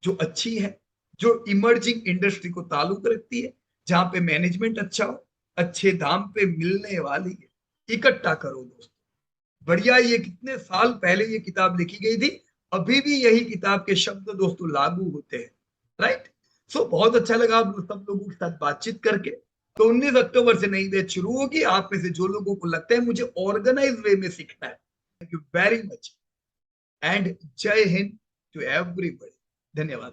जो अच्छी है, जो इमर्जिंग इंडस्ट्री को ताल्लुक रखती है, जहां पे मैनेजमेंट अच्छा हो, अच्छे दाम पे मिलने वाली है, इकट्ठा करो दोस्तों। बढ़िया, ये कितने साल पहले ये किताब लिखी गई थी, अभी भी यही किताब के शब्द दोस्तों लागू होते हैं, राइट? सो बहुत अच्छा लगा आप सब लोगों के साथ बातचीत करके। तो 19 अक्टूबर से नई बैच शुरू होगी। आप में से जो लोगों को लगता है मुझे ऑर्गेनाइज वे में सीखना है, thank you very much and जय हिंद टू एवरीबॉडी। धन्यवाद।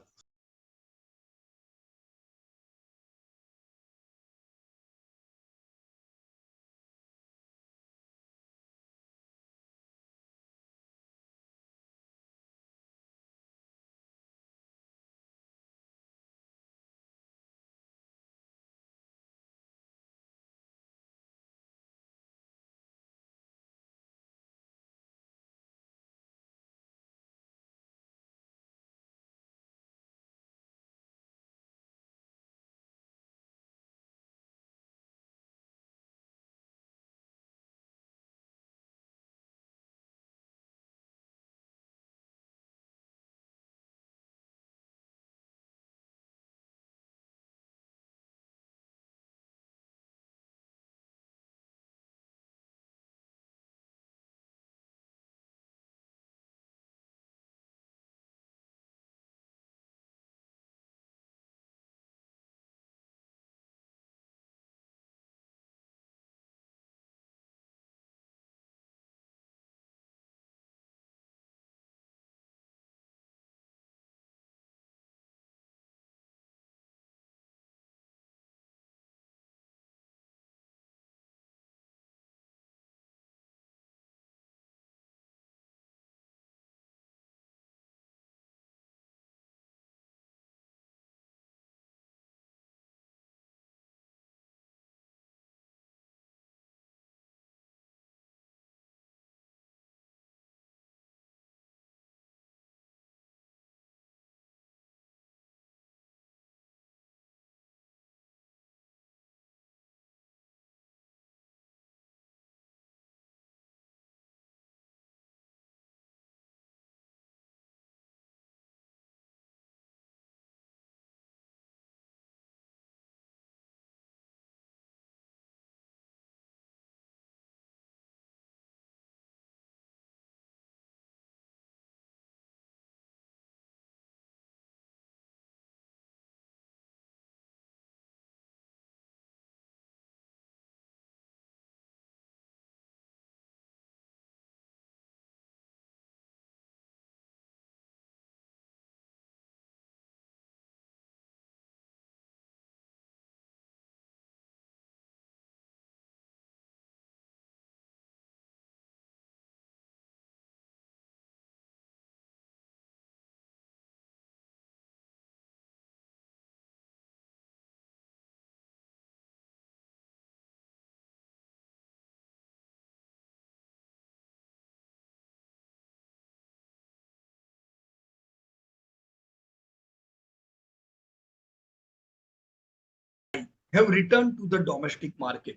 have returned to the domestic market.